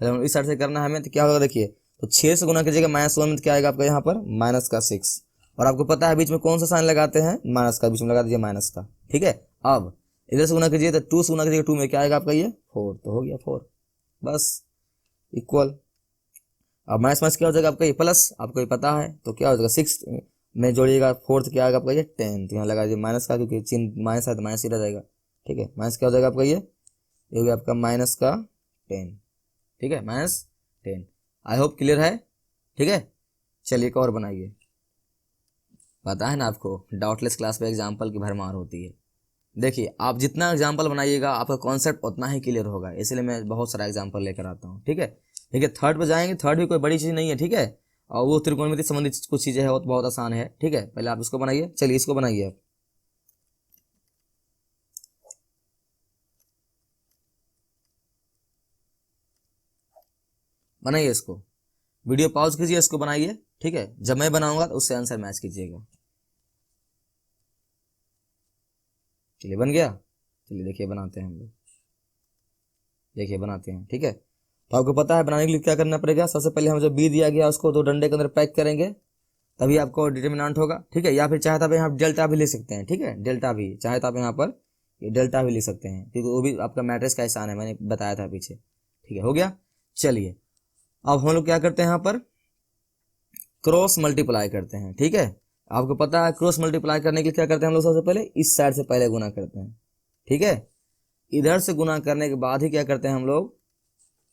इस साइड से करना है हमें, तो क्या होगा देखिए, तो 6 से गुना कीजिएगा -1 में, तो क्या आएगा आपका यहाँ पर माइनस का 6, और आपको पता है बीच में कौन सा साइन लगाते हैं, माइनस का, बीच में लगा दीजिए माइनस का, ठीक है। अब इधर से गुना कीजिए, तो 2 से गुना कीजिएगा 2 में, क्या आएगा आपका, ये 4, तो हो गया 4, बस इक्वल। अब माइनस माइनस क्या हो जाएगा आपका, ये प्लस, आपको ये पता है, तो क्या हो जाएगा 6 में जोड़िएगा 4, क्या आएगा आपका, ये 10, तो यहाँ लगा दीजिए माइनस का, क्योंकि चिन्ह माइनस है तो माइनस ही रह जाएगा, ठीक है। माइनस क्या हो जाएगा आपका, ये हो गया आपका माइनस का 10, ठीक है, -10। आई होप क्लियर है, ठीक है। चलिए एक और बनाइए। पता है ना आपको, डाउटलेस क्लास पे एग्जाम्पल की भरमार होती है। देखिए आप जितना एग्जाम्पल बनाइएगा आपका कॉन्सेप्ट उतना ही क्लियर होगा, इसलिए मैं बहुत सारा एग्जाम्पल लेकर आता हूँ, ठीक है। ठीक है, थर्ड पे जाएंगे। थर्ड भी कोई बड़ी चीज़ नहीं है, ठीक है, और वो त्रिकोणमिति संबंधित कुछ चीज़ें हैं, वो तो बहुत आसान है, ठीक है। पहले आप इसको बनाइए, चलिए इसको बनाइए आप। बनाइए इसको, वीडियो पॉज कीजिए, इसको बनाइए, ठीक है। जब मैं बनाऊंगा तो उससे आंसर मैच कीजिएगा। चलिए बन गया। चलिए देखिए बनाते हैं हम लोग, देखिए बनाते हैं, ठीक है। तो आपको पता है बनाने के लिए क्या करना पड़ेगा, सबसे पहले हम जो बी दिया गया उसको दो डंडे के अंदर पैक करेंगे, तभी आपको डिटरमिनेंट होगा, ठीक है। या फिर चाहे तो आप यहाँ डेल्टा भी ले सकते हैं, ठीक है, डेल्टा भी चाहे तो आप यहाँ पर ये डेल्टा भी ले सकते हैं, क्योंकि वो भी आपका मैट्रिक्स का एहसान है, मैंने बताया था पीछे, ठीक है। हो गया। चलिए अब हम लोग क्या करते हैं, यहाँ पर क्रॉस मल्टीप्लाई करते हैं, ठीक है। आपको पता है क्रॉस मल्टीप्लाई करने के लिए क्या करते हैं हम लोग, सबसे पहले इस साइड से पहले गुना करते हैं, ठीक है। इधर से गुना करने के बाद ही क्या करते हैं हम लोग,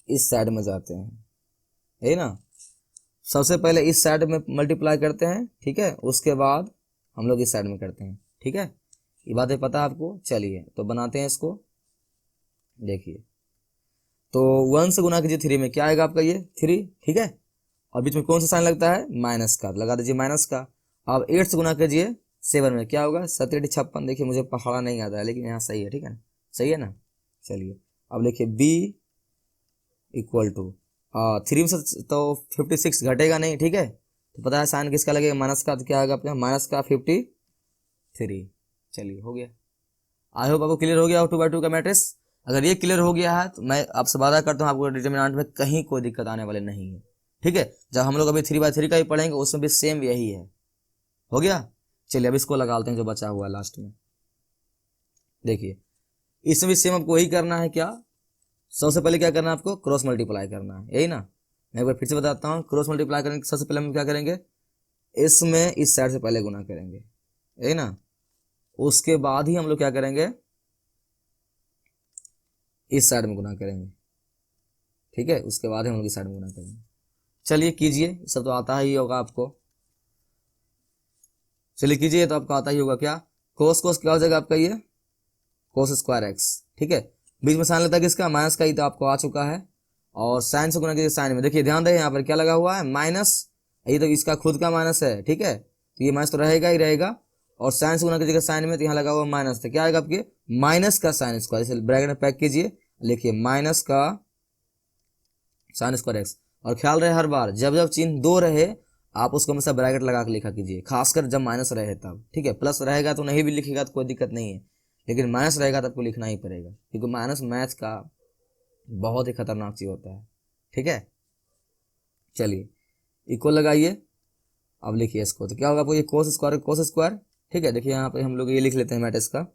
इस साइड में जाते हैं, है ना। सबसे पहले इस साइड में मल्टीप्लाई करते हैं, ठीक है, उसके बाद हम लोग इस साइड में करते हैं, ठीक है। ये बातें पता है आपको। चलिए तो बनाते हैं इसको। देखिए तो 1 से गुना कीजिए 3 में, क्या आएगा आपका, ये 3, ठीक है। और बीच में कौन सा साइन लगता है, माइनस का, लगा दीजिए माइनस का। अब 8 से गुना कीजिए 7 में, क्या होगा, 7 8 56। देखिए मुझे पहाड़ा नहीं आता है, लेकिन यहाँ सही है, ठीक है ना, सही है ना। चलिए अब लिखिए b इक्वल टू 3 से तो 56 घटेगा नहीं, ठीक है। तो पता है साइन किसका लगेगा, माइनस का, तो क्या आएगा आपका, माइनस का 53। चलिए हो गया। आई होप आपको क्लियर हो गया 2/2 का मैट्रिक्स। अगर ये क्लियर हो गया है तो मैं आपसे वादा करता हूँ आपको डिटरमिनेंट में कहीं कोई दिक्कत आने वाली नहीं है, ठीक है। जब हम लोग अभी 3/3 का ही पढ़ेंगे उसमें भी सेम यही है। हो गया। चलिए अब इसको लगाते हैं जो बचा हुआ है लास्ट में। देखिए इसमें भी सेम आपको वही करना है। क्या, सबसे पहले क्या करना है आपको, क्रॉस मल्टीप्लाई करना है, यही ना। मैं एक बार फिर से बताता हूँ, क्रॉस मल्टीप्लाई करने सबसे पहले हम क्या करेंगे, इसमें इस साइड से पहले गुना करेंगे, यही ना। उसके बाद ही हम लोग क्या करेंगे, इस साइड में गुना करेंगे, ठीक है। उसके बाद ही हम लोग इस साइड में गुना करेंगे। चलिए कीजिए, सब तो आता ही होगा आपको। चलिए कीजिए, तो आपको आता ही होगा। क्या, कोस कोस क्या हो जाएगा आपका, ये कोस स्क्वायर एक्स, ठीक है। बीच में साइन लगता है किसका, माइनस का, ही तो आपको आ चुका है। और साइन से गुना कीजिए साइन में, देखिए ध्यान दें यहाँ पर क्या लगा हुआ है, माइनस। ये तो इसका खुद का माइनस है, ठीक है, तो ये माइनस तो रहेगा ही रहेगा। और साइन से गुना कीजिएगा साइन में, तो यहाँ लगा हुआ माइनस, तो क्या आएगा आपके, माइनस का साइन स्क्वायर, इसे ब्रैकेट में पैक कीजिए, लिखिए माइनस का साइन स्क्वायर एक्स। और ख्याल रहे हर बार जब जब चिन्ह 2 रहे आप उसको हमेशा ब्रैकेट लगा के लिखा कीजिए, खासकर जब माइनस रहे तब, ठीक है। प्लस रहेगा तो नहीं भी लिखेगा तो कोई दिक्कत नहीं है, लेकिन माइनस रहेगा तो आपको लिखना ही पड़ेगा, क्योंकि माइनस मैथ का बहुत ही खतरनाक चीज होता है, ठीक है। चलिए इक्वल लगाइए, अब लिखिए इसको, तो क्या होगा आपको, ये कोस स्क्वायर, ठीक है। देखिए यहाँ पे हम लोग ये लिख लेते हैं मैट्रिक्स का।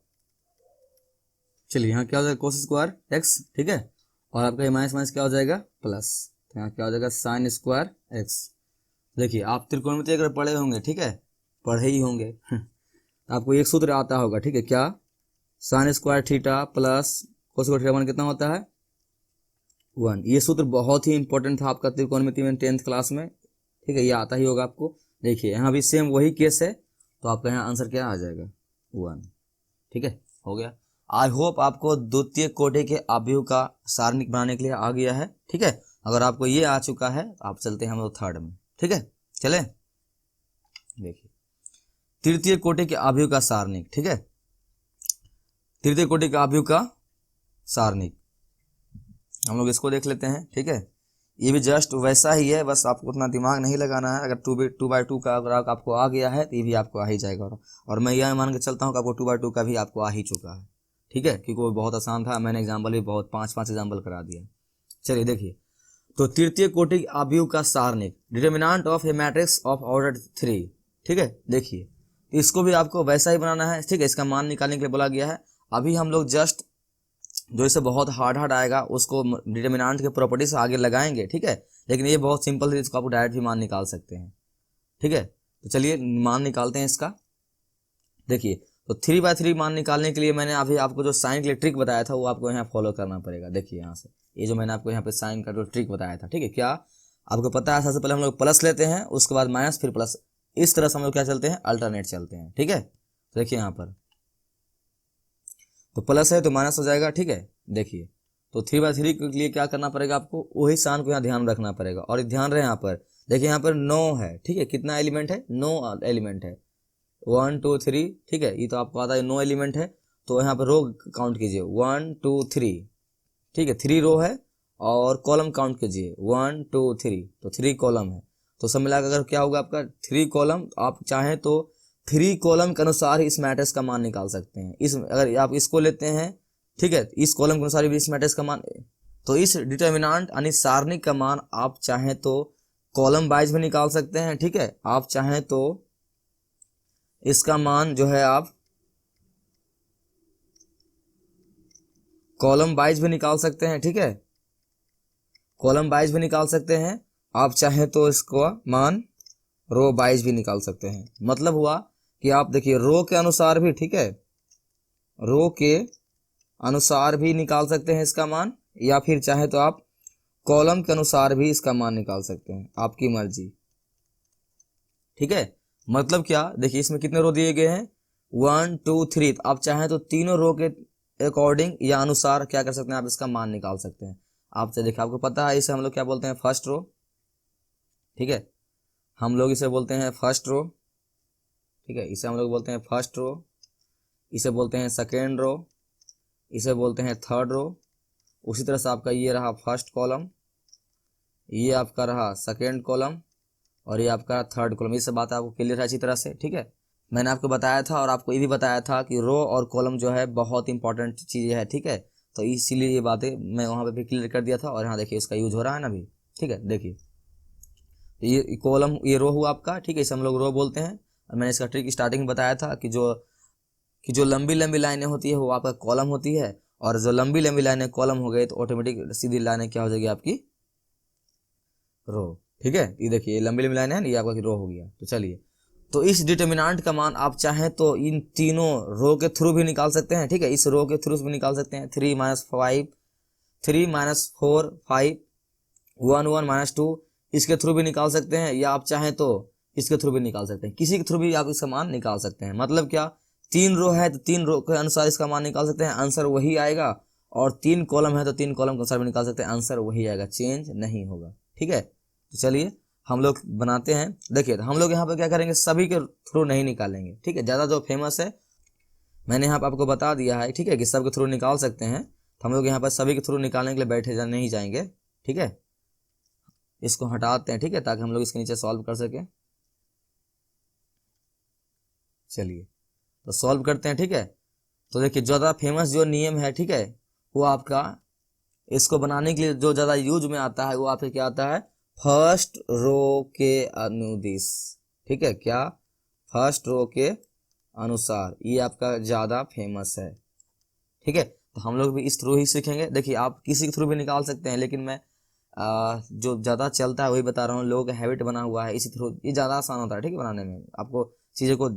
चलिए यहाँ क्या हो जाएगा, कोस स्क्वायर एक्स, ठीक है। और आपका माइनस माइनस क्या हो जाएगा, प्लस, तो यहाँ क्या हो जाएगा, साइन स्क्वायर एक्स। देखिए आप त्रिकोणमिति अगर पढ़े होंगे, ठीक है, पढ़े ही होंगे तो आपको एक सूत्र आता होगा, ठीक है। क्या, sine square theta plus cos square theta 1 कितना होता है, 1। ये सूत्र बहुत ही इंपॉर्टेंट था आपका त्रिकोणमिति में 10th क्लास में, ठीक है, ये आता ही होगा आपको। देखिए यहाँ भी सेम वही केस है, तो आपका यहाँ आंसर क्या आ जाएगा, 1, ठीक है, हो गया। आई होप आपको द्वितीय कोटि के अवयव का सारणिक बनाने के लिए आ गया है, ठीक है। अगर आपको ये आ चुका है आप चलते हैं हम लोग थर्ड में, ठीक है। चले देखिए तृतीय कोटि के अवयव का सारणिक, ठीक है। तृतीय कोटि का अवयव का सारणिक हम लोग इसको देख लेते हैं, ठीक है। ये भी जस्ट वैसा ही है, बस आपको उतना दिमाग नहीं लगाना है। अगर 2/2 का अगर आपको आ गया है तो ये भी आपको आ ही जाएगा। और मैं यह मान के चलता हूँ कि आपको 2/2 का भी आपको आ ही चुका है, ठीक है, क्योंकि वो बहुत आसान था। मैंने एग्जाम्पल भी बहुत 5 एग्जाम्पल करा दिया। चलिए देखिए, तो तृतीय कोटि अवयव का सारणिक, determinant of a matrix of order 3, ठीक है। देखिए इसको भी आपको वैसा ही बनाना है, ठीक है। इसका मान निकालने के लिए बोला गया है। अभी हम लोग जस्ट जो इसे बहुत हार्ड आएगा उसको डिटरमिनेंट के प्रॉपर्टी से आगे लगाएंगे, ठीक है। लेकिन ये बहुत सिंपल है, इसको आप डायरेक्ट भी मान निकाल सकते हैं, ठीक है। तो चलिए मान निकालते हैं इसका। देखिए तो 3/3 मान निकालने के लिए मैंने अभी आपको जो साइन के लिए ट्रिक बताया था वो आपको यहाँ फॉलो करना पड़ेगा। देखिए यहाँ से ये जो मैंने आपको यहाँ पे साइन का जो ट्रिक बताया था, ठीक है। क्या आपको पता है, सबसे पहले हम लोग प्लस लेते हैं, उसके बाद माइनस, फिर प्लस, इस तरह से हम लोग क्या चलते हैं, अल्टरनेट चलते हैं, ठीक है। तो देखिए यहाँ पर तो प्लस है तो माइनस हो जाएगा, ठीक है। देखिए तो 3/3 के लिए क्या करना पड़ेगा आपको, वही साइन को यहाँ ध्यान रखना पड़ेगा। और ध्यान रहे यहाँ पर, देखिए यहाँ पर 9 है, ठीक है। कितना एलिमेंट है, 9 एलिमेंट है, 1 2 3, ठीक है। ये तो आपको आता है 9 एलिमेंट है। तो यहाँ पर रो काउंट कीजिए, 1 2 3, ठीक है, 3 रो है। और कॉलम काउंट कीजिए, 1 2 3, तो 3 कॉलम है। तो सब मिलाकर अगर क्या होगा आपका 3 कॉलम, आप चाहें तो 3 कॉलम के अनुसार इस मैट्रिक्स का मान निकाल सकते हैं। इस अगर आप इसको लेते हैं, ठीक है, इस कॉलम के अनुसार भी इस मैट्रिक्स का मान, तो इस डिटरमिनेंट यानी सारणिक का मान आप चाहें तो कॉलम वाइज भी निकाल सकते हैं, ठीक है। आप चाहें तो इसका मान जो है आप कॉलम वाइज भी निकाल सकते हैं, ठीक है, कॉलम वाइज भी निकाल सकते हैं। आप चाहें तो इसको मान रो वाइज भी निकाल सकते हैं। मतलब हुआ कि आप देखिए रो के अनुसार भी, ठीक है, रो के अनुसार भी निकाल सकते हैं इसका मान, या फिर चाहे तो आप कॉलम के अनुसार भी इसका मान निकाल सकते हैं, आपकी मर्जी। ठीक है, मतलब क्या, देखिए इसमें कितने रो दिए गए हैं, 1 2 3। आप चाहें तो तीनों रो के अकॉर्डिंग या अनुसार क्या कर सकते हैं, आप इसका मान निकाल सकते हैं। आपसे देखिए, आपको पता है इसे हम लोग क्या बोलते हैं, फर्स्ट रो। ठीक है, हम लोग इसे बोलते हैं फर्स्ट रो। ठीक है, इसे हम लोग बोलते हैं फर्स्ट रो, इसे बोलते हैं सेकेंड रो, इसे बोलते हैं थर्ड रो। उसी तरह से आपका ये रहा फर्स्ट कॉलम, ये आपका रहा सेकेंड कॉलम, और ये आपका थर्ड कॉलम। ये सब बात आपको क्लियर है अच्छी तरह से। ठीक है, मैंने आपको बताया था और आपको ये भी बताया था कि रो और कॉलम जो है बहुत इंपॉर्टेंट चीज़ है। ठीक है, तो इसीलिए ये बातें मैं वहाँ पे भी क्लियर कर दिया था। और यहाँ देखिए इसका यूज हो रहा है ना अभी। ठीक है, देखिए ये कॉलम, ये रो हुआ आपका। ठीक है, इसे हम लोग रो बोलते हैं। और मैंने इसका ट्रिक स्टार्टिंग में बताया था कि जो लंबी लंबी लाइनें होती है वो आपका कॉलम होती है, और जो लंबी लंबी लाइनें कॉलम हो गई तो ऑटोमेटिक सीधी लाइनें क्या हो जाएगी, आपकी रो। ठीक है, ये देखिए लंबी लंबी लाइन है ना, ये आपका रो हो गया। तो चलिए, तो इस डिटर्मिनेंट का मान आप चाहें तो इन तीनों रो के थ्रू भी निकाल सकते हैं। ठीक है, इस रो के थ्रू भी निकाल सकते हैं। 3 - 5, 3 - 4 5, 1 1 -2, इसके थ्रू भी निकाल सकते हैं, या आप चाहें तो इसके थ्रू भी निकाल सकते हैं। किसी के थ्रू भी आप इसका मान निकाल सकते हैं। मतलब क्या, 3 रो है तो 3 रो के अनुसार इसका मान निकाल सकते हैं, आंसर वही आएगा। और 3 कॉलम है तो 3 कॉलम के अनुसार भी निकाल सकते हैं, आंसर वही आएगा, चेंज नहीं होगा। ठीक है, तो चलिए हम लोग बनाते हैं। देखिए हम लोग यहाँ पर क्या करेंगे, सभी के थ्रू नहीं निकालेंगे। ठीक है, ज़्यादा जो फेमस है मैंने यहाँ पर आपको बता दिया है। ठीक है, कि सबके थ्रू निकाल सकते हैं, तो हम लोग यहाँ पर सभी के थ्रू निकालने के लिए बैठे नहीं जाएंगे। ठीक है, इसको हटाते हैं। ठीक है, ताकि हम लोग इसके नीचे सॉल्व कर सकें। चलिए तो सॉल्व करते हैं। ठीक है, तो देखिए ज़्यादा फेमस जो नियम है, ठीक है, वो आपका इसको बनाने के लिए जो ज़्यादा यूज में आता है वो आपके क्या आता है, फर्स्ट रो के अनुदिश। ठीक है, क्या, फर्स्ट रो के अनुसार, ये आपका ज़्यादा फेमस है। ठीक है, तो हम लोग भी इस थ्रू ही सीखेंगे। देखिए आप किसी के थ्रू भी निकाल सकते हैं, लेकिन मैं जो ज़्यादा चलता है वही बता रहा हूँ। लोगों का हैबिट बना हुआ है इसी थ्रू, ये ज़्यादा आसान होता है। ठीक है, बनाने में आपको चीज़ों को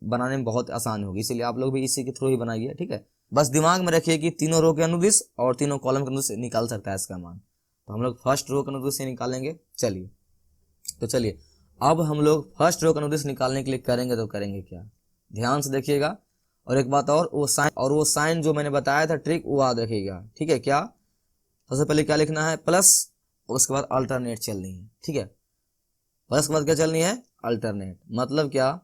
बनाने में बहुत आसान होगी, इसलिए आप लोग भी इसी के थ्रू ही बनाइए। ठीक है, बस दिमाग में रखिए कि तीनों रो के अनुदिश और तीनों कॉलम के अनुदिश निकाल सकता है इसका मान। तो हम लोग फर्स्ट रो के अनुदिश से निकालेंगे। चलिए, तो चलिए अब हम लोग फर्स्ट रो का अनुदिश निकालने के लिए करेंगे तो करेंगे क्या, ध्यान से देखिएगा। और एक बात और, वो साइन जो मैंने बताया था ट्रिक, वो याद रखिएगा। ठीक है, क्या, सबसे पहले क्या लिखना है, प्लस, उसके बाद अल्टरनेट चलनी है। ठीक है, प्लस के बाद क्या चलनी है, अल्टरनेट। मतलब क्या,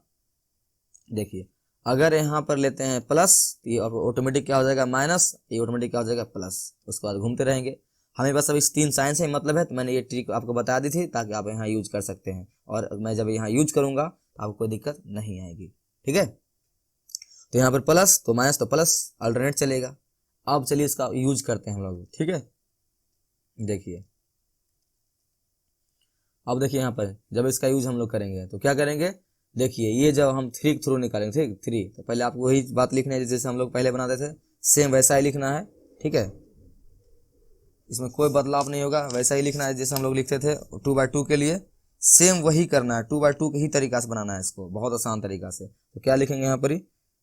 देखिए अगर यहाँ पर लेते हैं प्लस, ये ऑटोमेटिक क्या हो जाएगा माइनस, ये ऑटोमेटिक क्या हो जाएगा प्लस। उसके बाद घूमते रहेंगे। हमें बस अब इस 3 साइन से मतलब है, तो मैंने ये ट्रिक आपको बता दी थी ताकि आप यहाँ यूज कर सकते हैं। और मैं जब यहाँ यूज करूंगा तो आपको कोई दिक्कत नहीं आएगी। ठीक है, तो यहाँ पर प्लस तो माइनस तो प्लस, अल्टरनेट चलेगा। अब चलिए इसका यूज करते हैं हम लोग। ठीक है, देखिए अब देखिए यहाँ पर जब इसका यूज हम लोग करेंगे तो क्या करेंगे, देखिए ये जब हम 3 थ्रू निकालेंगे, ठीक 3, तो पहले आपको वही बात लिखना है जैसे हम लोग पहले बनाते थे, सेम वैसा ही लिखना है। ठीक है, इसमें कोई बदलाव नहीं होगा, वैसा ही लिखना है जैसे हम लोग लिखते थे 2/2 के लिए, सेम वही करना है। 2/2 के ही तरीका से बनाना है इसको, बहुत आसान तरीका से। तो क्या लिखेंगे यहाँ पर ही,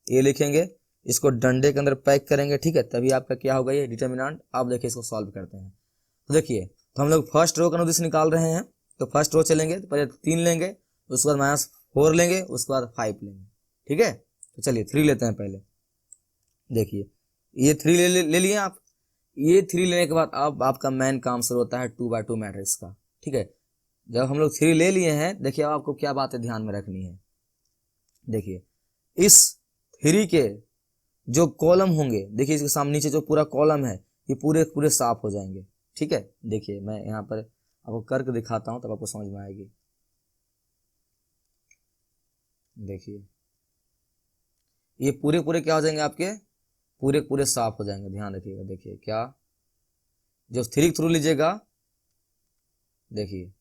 ये लिखेंगे, इसको डंडे के अंदर पैक करेंगे। ठीक है, तभी आपका क्या होगा, ये डिटर्मिनेंट। आप देखिए इसको सॉल्व करते हैं। तो देखिए, तो हम लोग फर्स्ट रो का अनुदिश निकाल रहे हैं, तो फर्स्ट रो चलेंगे तो पहले 3 लेंगे, उसके बाद -4 लेंगे, उसके बाद 5 लेंगे। ठीक है, तो चलिए 3 लेते हैं पहले। देखिए ये 3 ले लिए आप। ये 3 लेने के बाद अब आपका मेन काम शुरू होता है 2/2 मैट्रिक्स का। ठीक है, जब हम लोग 3 ले लिए हैं, देखिए अब आपको क्या बातें ध्यान में रखनी है। देखिए इस 3 के जो कॉलम होंगे, देखिए इसके सामने नीचे जो पूरा कॉलम है, ये पूरे पूरे साफ हो जाएंगे। ठीक है, देखिए मैं यहाँ पर आपको करके दिखाता हूँ तब आपको समझ में आएगी। देखिए ये पूरे पूरे क्या हो जाएंगे, आपके पूरे पूरे साफ हो जाएंगे। ध्यान रखिएगा। देखिए क्या, जो 3 थ्रू लीजिएगा, देखिए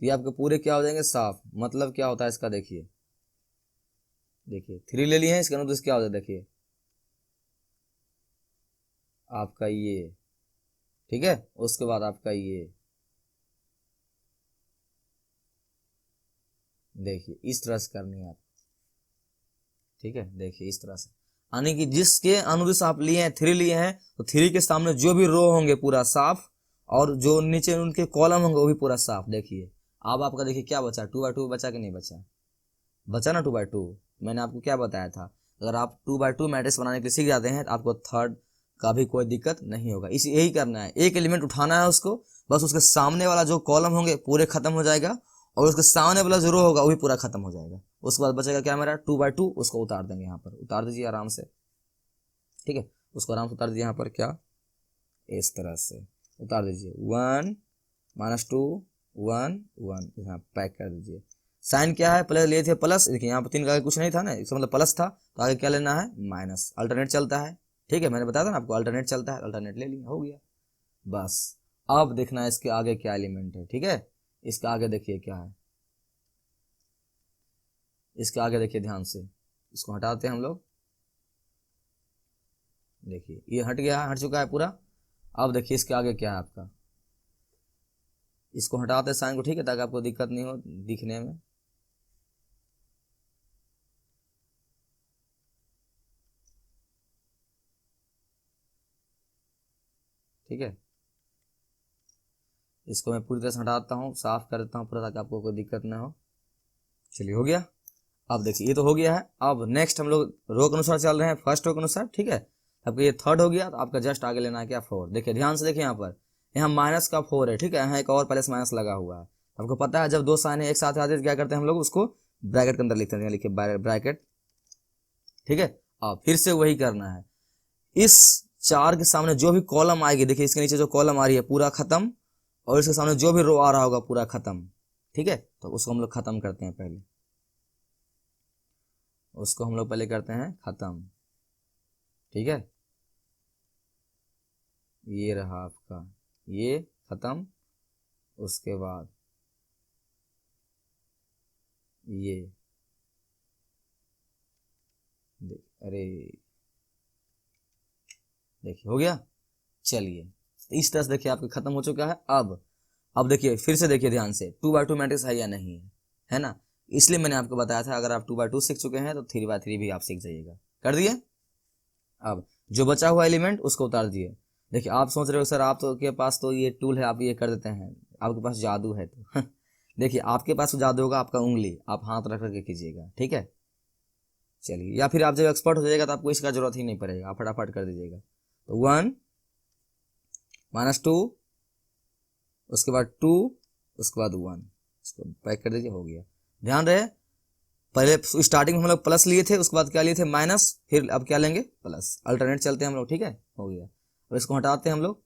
ये आपके पूरे क्या हो जाएंगे, साफ। मतलब क्या होता है इसका, देखिए 3 ले लिए हैं, इसके अनुदिश क्या हो जाए, देखिए आपका ये। ठीक है, उसके बाद आपका ये, देखिए इस तरह से करनी है आप। ठीक है, देखिए इस तरह से यानी कि जिसके अनुदिश आप लिए हैं 3 लिए हैं, तो 3 के सामने जो भी रो होंगे पूरा साफ, और जो नीचे उनके कॉलम होंगे वो भी पूरा साफ। देखिए अब आपका देखिए क्या बचा, 2 बाय 2 बचा कि नहीं बचा, बचा ना 2 बाय 2। मैंने आपको क्या बताया था, अगर आप 2 बाय 2 मैट्रिक्स बनाने के लिए सीख जाते हैं तो आपको थर्ड का भी कोई दिक्कत नहीं होगा। इस यही करना है, एक एलिमेंट उठाना है उसको, बस उसके सामने वाला जो कॉलम होंगे पूरे खत्म हो जाएगा, और उसके सामने वाला जो रो होगा वो भी पूरा खत्म हो जाएगा। उसके बाद बचेगा क्या मेरा 2 बाय 2, उसको उतार देंगे यहाँ पर, उतार दीजिए आराम से, ठीक है, उसको आराम से उतार दीजिए यहाँ पर, क्या इस तरह से उतार दीजिए, 1 -2 1 1, यहाँ पैक कर दीजिए। साइन क्या है, पहले लिए थे प्लस, देखिए यहाँ पर 3 का आगे कुछ नहीं था ना, इसका मतलब प्लस था, तो आगे क्या लेना है माइनस, अल्टरनेट चलता है, ठीक है, मैंने बताया था ना आपको अल्टरनेट चलता है, अल्टरनेट ले लिया, हो गया बस। अब देखना है इसके आगे क्या एलिमेंट है, ठीक है, इसके आगे देखिए क्या है, इसके आगे देखिए ध्यान से, इसको हटाते हैं हम लोग, देखिए ये हट गया, हट चुका है पूरा। अब देखिए इसके आगे क्या है आपका, इसको हटाते हैं साइन को, ठीक है, ताकि आपको दिक्कत नहीं हो दिखने में। ठीक है, इसको मैं पूरी तरह से हटाता हूँ, साफ कर देता हूँ पूरा, ताकि आपको कोई दिक्कत ना हो। चलिए हो गया। अब देखिए ये तो हो गया है। अब नेक्स्ट हम लोग रो के अनुसार चल रहे हैं, फर्स्ट रो के अनुसार, ठीक है। आपका ये थर्ड हो गया, तो आपका जस्ट आगे लेना है क्या 4। देखिए ध्यान से देखिए यहाँ पर, यहाँ माइनस का 4 है, ठीक है, यहाँ एक और प्लस माइनस लगा हुआ है। आपको पता है जब दो साइन एक साथ आते हैं क्या करते हैं हम लोग, उसको ब्रैकेट के अंदर लिखते हैं, लिखिए ब्रैकेट, ठीक है। अब फिर से वही करना है, इस 4 के सामने जो भी कॉलम आएगी, देखिए इसके नीचे जो कॉलम आ रही है पूरा खत्म, और इसके सामने जो भी रो आ रहा होगा पूरा खत्म, ठीक है। तो उसको हम लोग खत्म करते हैं पहले, उसको हम लोग पहले करते हैं खत्म, ठीक है। ये रहा आपका, ये खत्म, उसके बाद ये अरे देखिए हो गया। चलिए इस तरह से देखिए आपके खत्म हो चुका है। अब देखिए फिर से देखिए ध्यान से, 2 बाय 2 मैट्रिक्स है या नहीं है, है ना। इसलिए मैंने आपको बताया था अगर आप 2 बाय 2 सीख चुके हैं तो 3 बाय 3 भी आप सीख जाइएगा। कर दिए। अब जो बचा हुआ एलिमेंट उसको उतार दिए। देखिए आप सोच रहे हो सर आप तो के पास तो ये टूल है, आप ये कर देते हैं, आपके पास जादू है तो देखिए आपके पास तो जादू होगा, आपका उंगली आप हाथ रख करके कीजिएगा, ठीक है। चलिए, या फिर आप जब एक्सपर्ट हो जाएगा तो आपको इसका जरूरत ही नहीं पड़ेगा, आप फटाफट कर दीजिएगा। तो 1 -2, उसके बाद 2, उसके बाद 1, इसको पैक कर दीजिए, हो गया। ध्यान रहे पहले स्टार्टिंग में हम लोग प्लस लिए थे, उसके बाद क्या लिए थे माइनस, फिर अब क्या लेंगे प्लस, अल्टरनेट चलते हैं हम लोग, ठीक है, हो गया। अब इसको हटाते हैं हम लोग,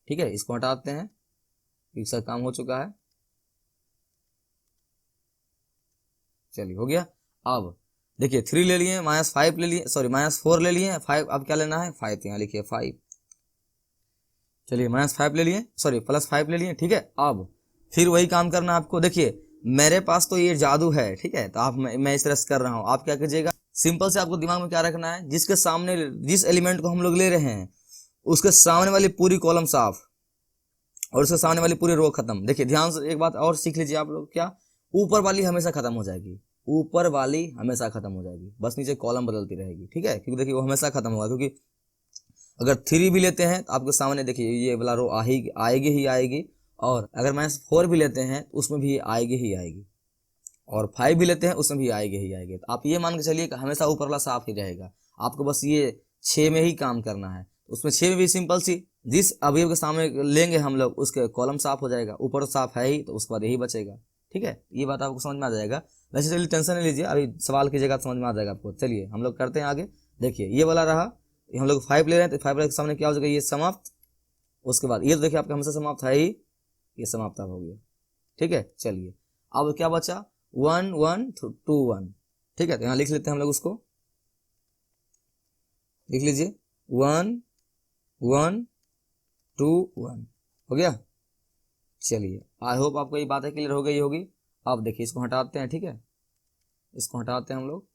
ठीक है, इसको हटाते हैं, इसका काम हो चुका है। चलिए हो गया। अब देखिए 3 ले लिए, -5 ले लिए, सॉरी -4 ले लिए, 5, अब क्या लेना है 5, यहाँ लिखिए 5। चलिए -5 ले लिए, सॉरी +5 ले लिए, ठीक है। अब फिर वही काम करना आपको। देखिए मेरे पास तो ये जादू है, ठीक है, तो आप मैं इस तरह से कर रहा हूँ, आप क्या कीजिएगा, सिंपल से आपको दिमाग में क्या रखना है, जिसके सामने जिस एलिमेंट को हम लोग ले रहे हैं उसके सामने वाली पूरी कॉलम साफ, और उसके सामने वाली पूरी रो खत्म। देखिए ध्यान से एक बात और सीख लीजिए आप लोग, क्या ऊपर वाली हमेशा खत्म हो जाएगी, ऊपर वाली हमेशा खत्म हो जाएगी, बस नीचे कॉलम बदलती रहेगी, ठीक है, क्योंकि देखिए वो हमेशा खत्म होगा। क्योंकि अगर 3 भी लेते हैं तो आपके सामने देखिए ये वाला रो आएगी ही आएगी, और अगर -4 भी लेते हैं तो उसमें भी आएगी ही आएगी, और 5 भी लेते हैं उसमें भी आएगी ही आएगी। तो आप ये मान के चलिए कि हमेशा ऊपर वाला साफ ही रहेगा, आपको बस ये 6 में ही काम करना है। उसमें 6 में भी सिंपल सी, जिस अवयव के सामने लेंगे हम लोग उसके कॉलम साफ हो जाएगा, ऊपर तो साफ है ही, तो उसके बाद यही बचेगा, ठीक है। ये बात आपको समझ में आ जाएगा। वैसे चलिए टेंशन नहीं लीजिए, अभी सवाल कीजिएगा तो समझ में आ जाएगा आपको। चलिए हम लोग करते हैं आगे। देखिए ये वाला रहा, हम लोग 5 ले रहे हैं, तो 5 के सामने क्या हो जाएगा, ये समाप्त। उसके बाद ये तो देखिए आपका हमेशा समाप्त है ही, ये समाप्त हो गया, ठीक है। चलिए अब क्या बचा, 1 1 2 1, ठीक है। तो यहाँ लिख लेते हैं हम लोग, उसको लिख लीजिए, 1 1 2 1, हो गया। चलिए आई होप आपको ये बातें क्लियर हो गई होगी। अब देखिए इसको हटाते हैं, ठीक है, इसको हटाते हैं हम लोग।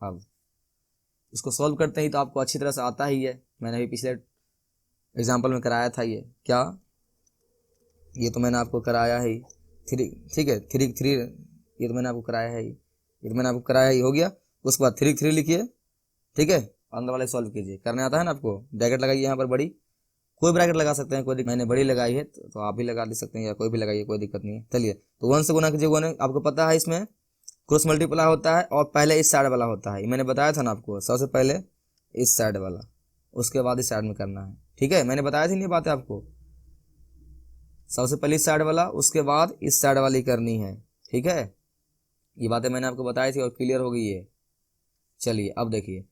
अब इसको सॉल्व करते ही तो आपको अच्छी तरह से आता ही है, मैंने अभी पिछले एग्जाम्पल में कराया था। ये क्या, ये तो मैंने आपको कराया ही 3, ठीक है, 3 3, ये तो मैंने आपको कराया है ही। ये तो मैंने आपको कराया, ये हो गया। उसके बाद 3 3 लिखिए, ठीक है, अंदर वाले सॉल्व कीजिए। करने आता है ना आपको, ब्रैकेट लगाइए यहाँ पर बड़ी, कोई ब्रैकेट लगा सकते हैं, कोई मैंने बड़ी लगाई है तो आप भी लगा दे सकते हैं, या कोई भी लगाइए, कोई दिक्कत नहीं है। चलिए, तो 1 से गुना कीजिए। 1 आपको पता है इसमें क्रॉस मल्टीप्लाई होता है और पहले इस साइड वाला होता है, मैंने बताया था ना आपको, सबसे पहले इस साइड वाला, उसके बाद इस साइड में करना है, ठीक है, मैंने बताया थी नहीं बात है आपको, सबसे पहले इस साइड वाला, उसके बाद इस साइड वाली करनी है, ठीक है, ये बातें मैंने आपको बताई थी और क्लियर हो गई है। चलिए अब देखिए,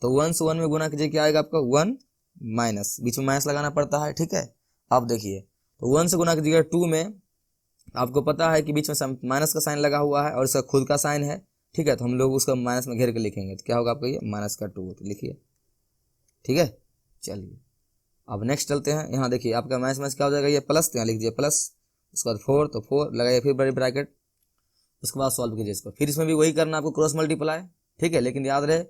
तो 1 से 1 में गुना कीजिए, क्या आएगा आपका 1 माइनस, बीच में माइनस लगाना पड़ता है, ठीक है। अब देखिए, तो 1 से गुना कीजिएगा 2 में, आपको पता है कि बीच में माइनस का साइन लगा हुआ है और इसका खुद का साइन है, ठीक है, तो हम लोग उसका माइनस में घेर के लिखेंगे, तो क्या होगा आपका ये माइनस का 2, तो लिखिए, ठीक है। चलिए अब नेक्स्ट चलते हैं, यहाँ देखिए आपका माइनस माइनस क्या हो जाएगा, ये प्लस, तो यहाँ लिख दीजिए प्लस, उसके बाद 4, तो 4 लगाइए, फिर बड़ी ब्रैकेट, उसके बाद सॉल्व कीजिए इसको। फिर इसमें भी वही करना आपको, क्रॉस मल्टीप्लाई, ठीक है, लेकिन याद रहे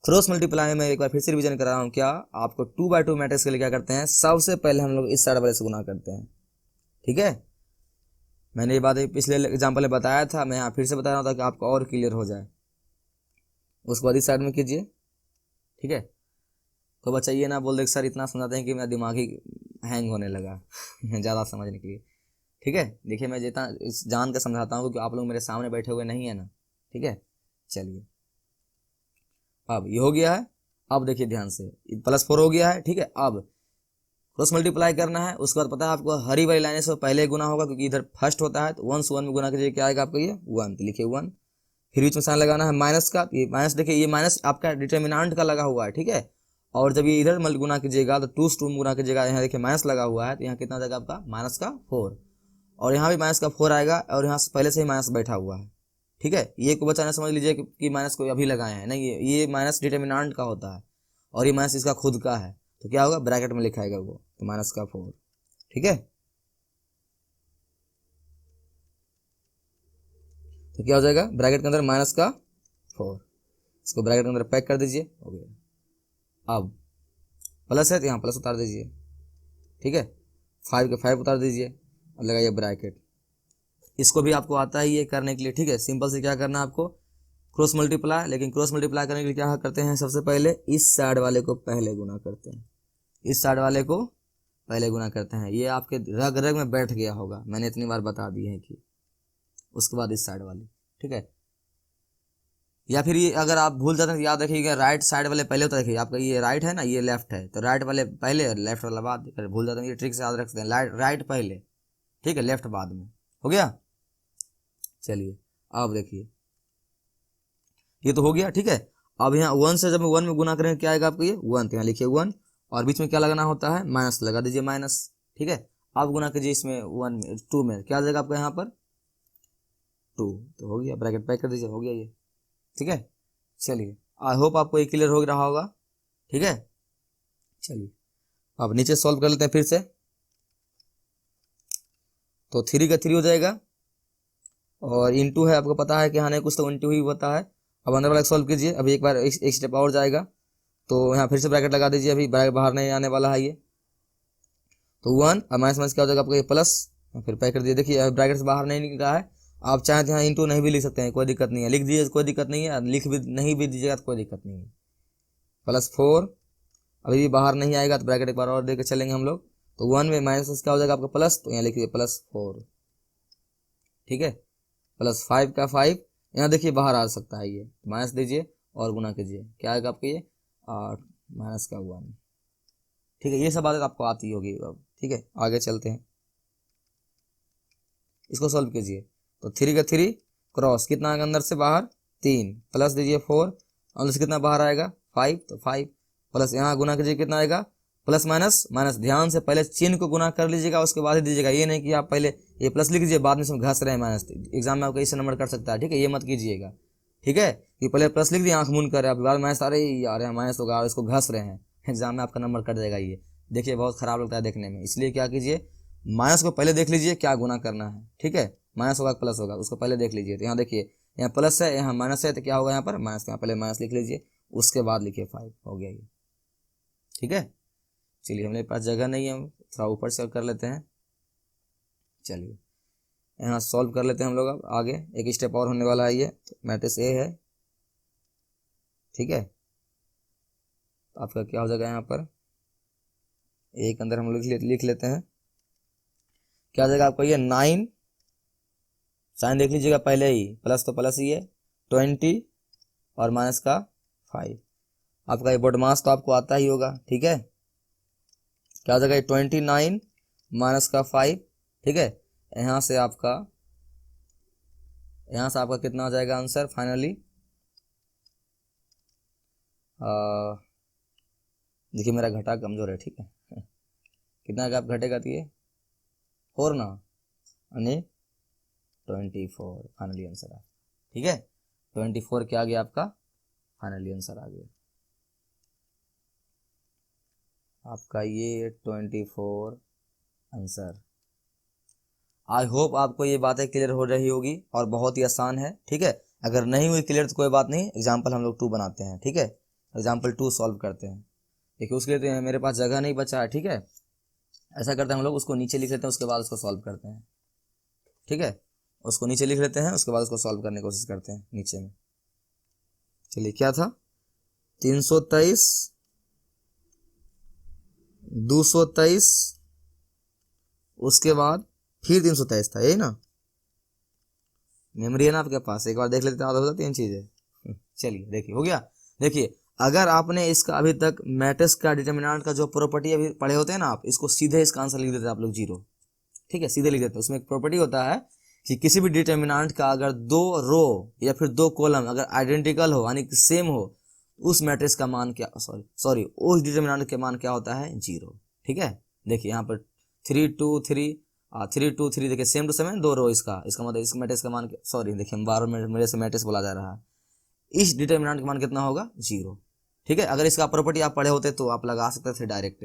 क्रॉस मल्टीप्लाई में एक बार फिर से रिवीजन कर रहा हूँ, क्या आपको 2/2 मैट्रिक्स के लिए क्या करते हैं, सबसे पहले हम लोग इस साइड वाले से गुना करते हैं, ठीक है। मैंने ये बात पिछले एग्जाम्पल में बताया था, मैं यहाँ फिर से बता रहा हूँ ताकि आपको और क्लियर हो जाए। उसके बाद इस साइड में कीजिए, ठीक है। तो बच्चा ये ना बोल दे सर इतना समझाते हैं कि मेरा दिमाग ही हैंग होने लगा ज़्यादा समझने के लिए, ठीक है। देखिए मैं जितना जान कर समझाता हूँ क्योंकि आप लोग मेरे सामने बैठे हुए नहीं है ना, ठीक है। चलिए अब ये हो गया है, अब देखिए ध्यान से, +4 हो गया है, ठीक है। अब क्रॉस मल्टीप्लाई करना है, उसके बाद पता है आपको हरी वाली लाइन से पहले गुना होगा क्योंकि इधर फर्स्ट होता है, तो 1 से 1 में गुना कीजिए, क्या आएगा आपका ये 1, तो लिखिए 1, फिर बीच में साइन लगाना है माइनस का, ये माइनस देखिए, ये माइनस आपका डिटर्मिनेंट का लगा हुआ है, ठीक है। और जब ये इधर गुना कीजिएगा तो 2 से 2 गुना कीजिएगा, यहाँ देखिए माइनस लगा हुआ है, तो यहाँ कितना जाएगा आपका माइनस का 4, और यहाँ भी माइनस का 4 आएगा, और यहाँ से पहले से ही माइनस बैठा हुआ है, ठीक है। ये को बच्चा ने समझ लीजिए कि माइनस को अभी लगाए हैं, नहीं ये माइनस डिटर्मिनेंट का होता है और ये माइनस इसका खुद का है, तो क्या होगा ब्रैकेट में लिखाएगा वो, तो माइनस का 4, ठीक है। तो क्या हो जाएगा ब्रैकेट के अंदर माइनस का 4, इसको ब्रैकेट के अंदर पैक कर दीजिए, हो गया। अब प्लस है तो यहाँ प्लस उतार दीजिए, ठीक है, 5 के 5 उतार दीजिए और लगाइए ब्रैकेट। इसको भी आपको आता है ये करने के लिए, ठीक है। सिंपल से क्या करना है आपको, क्रॉस मल्टीप्लाई, लेकिन क्रॉस मल्टीप्लाई करने के लिए क्या करते हैं, सबसे पहले इस साइड वाले को पहले गुना करते हैं, इस साइड वाले को पहले गुना करते हैं, ये आपके रग रग में बैठ गया होगा, मैंने इतनी बार बता दी है कि उसके बाद इस साइड वाली, ठीक है। या फिर ये अगर आप भूल जाते हैं याद रखिएगा, राइट साइड वाले पहले होता है, देखिए आपका ये राइट है ना, ये लेफ्ट है, तो राइट वाले पहले लेफ्ट वाला बाद, भूल जाते हैं, ये ट्रिक से याद रख सकते हैं, राइट पहले, ठीक है, लेफ्ट बाद में, हो गया। चलिए अब देखिए ये तो हो गया, ठीक है। अब यहाँ 1 से जब 1 में गुना करेंगे क्या आएगा आपको ये 1, तो यहाँ लिखिए 1, और बीच में क्या लगाना होता है माइनस, लगा दीजिए माइनस, ठीक है। अब गुना कीजिए इसमें 1 में 2 में, क्या आ जाएगा आपका यहाँ पर 2, तो हो गया, ब्रैकेट पैक कर दीजिए, हो गया ये, ठीक है। चलिए आई होप आपको ये क्लियर हो रहा होगा, ठीक है। चलिए अब नीचे सॉल्व कर लेते हैं फिर से, तो 3 का 3 हो जाएगा, और इंटू है, आपको पता है कि हाँ नहीं कुछ तो इंटू ही होता है। अब अंदर वाला सॉल्व कीजिए, अभी एक बार एक स्टेप और जाएगा, तो यहाँ फिर से ब्रैकेट लगा दीजिए, अभी ब्रैकेट बाहर नहीं आने वाला है ये, तो 1 और माइनस माइनस क्या हो जाएगा आपको ये प्लस, फिर पैक कर दिए, देखिए ब्रैकेट से बाहर नहीं निकल रहा है। आप चाहें तो यहाँ इंटू नहीं भी लिख सकते हैं, कोई दिक्कत नहीं है, लिख दीजिए कोई दिक्कत नहीं है, लिख भी नहीं भी दीजिएगा तो कोई दिक्कत नहीं है। +4 अभी भी बाहर नहीं आएगा, तो ब्रैकेट एक बार और देकर चलेंगे हम लोग, तो 1 में माइनस क्या हो जाएगा आपका प्लस, तो यहाँ लिखिए +4, ठीक है, +5 का 5, यहाँ देखिए बाहर आ सकता है ये, माइनस दीजिए और गुना कीजिए, क्या आएगा आपको ये 8 माइनस का 1, ठीक है। ये सब बातें आपको आती होगी अब, ठीक है। आगे चलते हैं, इसको सॉल्व कीजिए, तो 3 का 3 क्रॉस कितना आएगा अंदर से बाहर 3, प्लस दीजिए 4, अंदर से कितना बाहर आएगा 5, तो 5 प्लस यहाँ गुना कीजिए कितना आएगा प्लस माइनस माइनस, ध्यान से पहले चिन्ह को गुना कर लीजिएगा उसके बाद ही दीजिएगा, ये नहीं कि आप पहले ये प्लस लिख लीजिए बाद में इसमें घस रहे हैं माइनस, एग्जाम में आपको इससे नंबर कट सकता है, ठीक है, ये मत कीजिएगा, ठीक है। कि पहले प्लस लिख दिए आंख मूंद कर, अब बाद माइनस आ रही आ रहे हैं माइनस होगा और इसको घस रहे हैं, एग्जाम में आपका नंबर कट जाएगा, ये देखिए बहुत खराब लगता है देखने में। इसलिए क्या कीजिए, माइनस को पहले देख लीजिए क्या गुना करना है, ठीक है, माइनस होगा प्लस होगा उसको पहले देख लीजिए। तो यहाँ देखिए यहाँ प्लस है यहाँ माइनस है, तो क्या होगा यहाँ पर माइनस, यहाँ पहले माइनस लिख लीजिए उसके बाद लिखिए 5, हो गया ये, ठीक है। चलिए हमारे पास जगह नहीं है, थोड़ा ऊपर से कर लेते हैं। चलिए यहाँ सॉल्व कर लेते हैं हम लोग। अब आगे एक स्टेप और होने वाला है ये। तो मैट्रिक्स ए है, ठीक है। तो आपका क्या हो जाएगा यहाँ पर, ए के अंदर हम लोग लिख लेते हैं। क्या हो जाएगा आपका ये 9, साइन देख लीजिएगा पहले ही, प्लस तो प्लस ही है, 20 और माइनस का 5। आपका ये बॉडमास तो आपको आता ही होगा, ठीक है। क्या हो जाएगा 29 माइनस का 5, ठीक है। यहाँ से आपका कितना हो जाएगा आंसर फाइनली। देखिए मेरा घटा कमजोर है, ठीक है। कितना का आप घटेगा तो ये 4 ना, यानी 24 फाइनली आंसर आ, ठीक है। 24 क्या आ गया आपका फाइनली आंसर आ गया आपका ये 24 आंसर। आई होप आपको ये बातें क्लियर हो रही होगी और बहुत ही आसान है, ठीक है। अगर नहीं हुई क्लियर तो कोई बात नहीं, एग्जाम्पल हम लोग 2 बनाते हैं, ठीक है। एग्जाम्पल 2 सॉल्व करते हैं। देखिए उसके लिए तो मेरे पास जगह नहीं बचा है, ठीक है। ऐसा करते हैं हम लोग, उसको नीचे लिख लेते हैं, उसके बाद उसको सॉल्व करते हैं, ठीक है। उसको नीचे लिख लेते हैं, उसके बाद उसको सॉल्व करने की कोशिश करते हैं नीचे में। चलिए क्या था, 323, 223, उसके बाद फिर 323 था, यही ना। मेमोरी है ना आपके पास, एक बार देख लेते हैं, आधा 3 चीजें। चलिए देखिए हो गया। देखिए अगर आपने इसका अभी तक मैट्रिक्स का डिटर्मिनेंट का जो प्रॉपर्टी अभी पढ़े होते हैं ना, आप इसको सीधे इसका आंसर लिख देते हैं आप लोग 0, ठीक है। सीधे लिख देते हैं। उसमें एक प्रॉपर्टी होता है कि किसी भी डिटर्मिनेंट का अगर 2 रो या फिर 2 कॉलम अगर आइडेंटिकल हो यानी कि सेम हो, उस मैट्रिक्स का मान क्या सॉरी उस डिटर्मिनेंट के मान क्या होता है 0, ठीक है। देखिए यहाँ पर 3 2 3 3 2 3, देखिए सेम टू सेम है, 2 रो, इसका मतलब इस मैट्रिक्स का मान, सॉरी देखिए बार मेरे से मैट्रिक्स बोला जा रहा है, इस डिटर्मिनेंट का मान कितना होगा 0, ठीक है। अगर इसका प्रॉपर्टी आप पढ़े होते तो आप लगा सकते थे डायरेक्ट।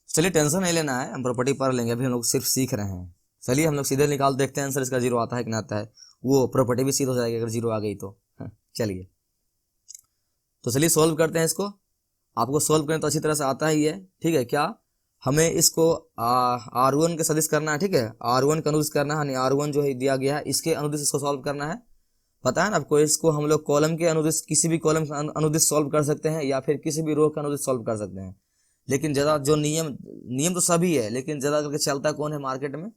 चलिए टेंशन नहीं लेना है, हम प्रॉपर्टी पढ़ लेंगे, अभी हम लोग सिर्फ सीख रहे हैं। चलिए हम लोग सीधे निकाल देखते हैं आंसर इसका 0 आता है कि नहीं आता है। वो प्रॉपर्टी भी सीध हो जाएगी अगर 0 आ गई तो। चलिए तो चलिए सॉल्व करते हैं इसको। आपको सॉल्व करने तो अच्छी तरह से आता ही है, ठीक है। क्या हमें इसको R1 के सदिश करना है, ठीक है। R1 का अनुदिश करना है, R1 जो है दिया गया है, इसके अनुदिश इसको सॉल्व करना है। पता है ना आपको, इसको हम लोग कॉलम के अनुदिश, किसी भी कॉलम का अनुदिश सॉल्व कर सकते हैं या फिर किसी भी रो का अनुदिश सॉल्व कर सकते हैं। लेकिन ज्यादा जो नियम तो सभी है, लेकिन ज्यादा करके चलता कौन है मार्केट में,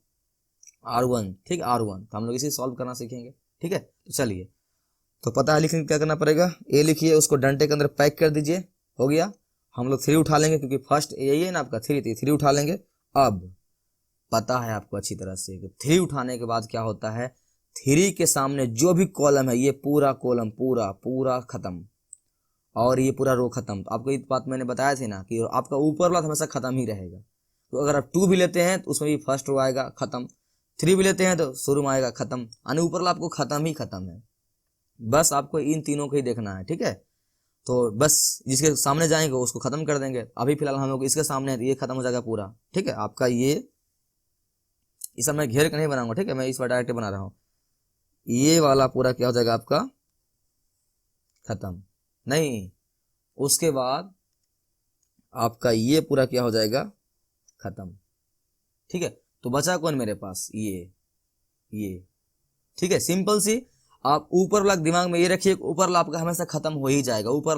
R1, ठीक है। R1 तो हम लोग इसी सॉल्व करना सीखेंगे, ठीक है। तो चलिए, तो पता है लिखने क्या करना पड़ेगा, ए लिखिए, उसको डंडे के अंदर पैक कर दीजिए, हो गया। हम लोग 3 उठा लेंगे क्योंकि फर्स्ट यही है ना आपका 3 उठा लेंगे। अब पता है आपको अच्छी तरह से कि 3 उठाने के बाद क्या होता है, 3 के सामने जो भी कॉलम है ये पूरा कॉलम पूरा खत्म और ये पूरा रो खत्म। तो आपको ये बात मैंने बताया थी ना कि आपका ऊपर वाला हमेशा खत्म ही रहेगा। तो अगर आप 2 भी लेते हैं तो उसमें भी फर्स्ट रो आएगा खत्म, 3 भी लेते हैं तो शुरू में आएगा खत्म, यानी ऊपर वाला आपको खत्म ही खत्म है। बस आपको इन तीनों को ही देखना है, ठीक है। तो बस जिसके सामने जाएंगे उसको खत्म कर देंगे। अभी फिलहाल हम लोग इसके सामने है तो ये खत्म हो जाएगा पूरा, ठीक है। आपका ये इस मैं घेर के नहीं बनाऊंगा, ठीक है, मैं इस बार डायरेक्ट बना रहा हूँ। ये वाला पूरा क्या हो जाएगा आपका खत्म, नहीं उसके बाद आपका ये पूरा क्या हो जाएगा खत्म, ठीक है। तो बचा कौन मेरे पास, ये ठीक है। सिंपल सी, आप ऊपर वाला दिमाग में ये रखिए, ऊपर वाला आपका हमेशा खत्म हो ही जाएगा। ऊपर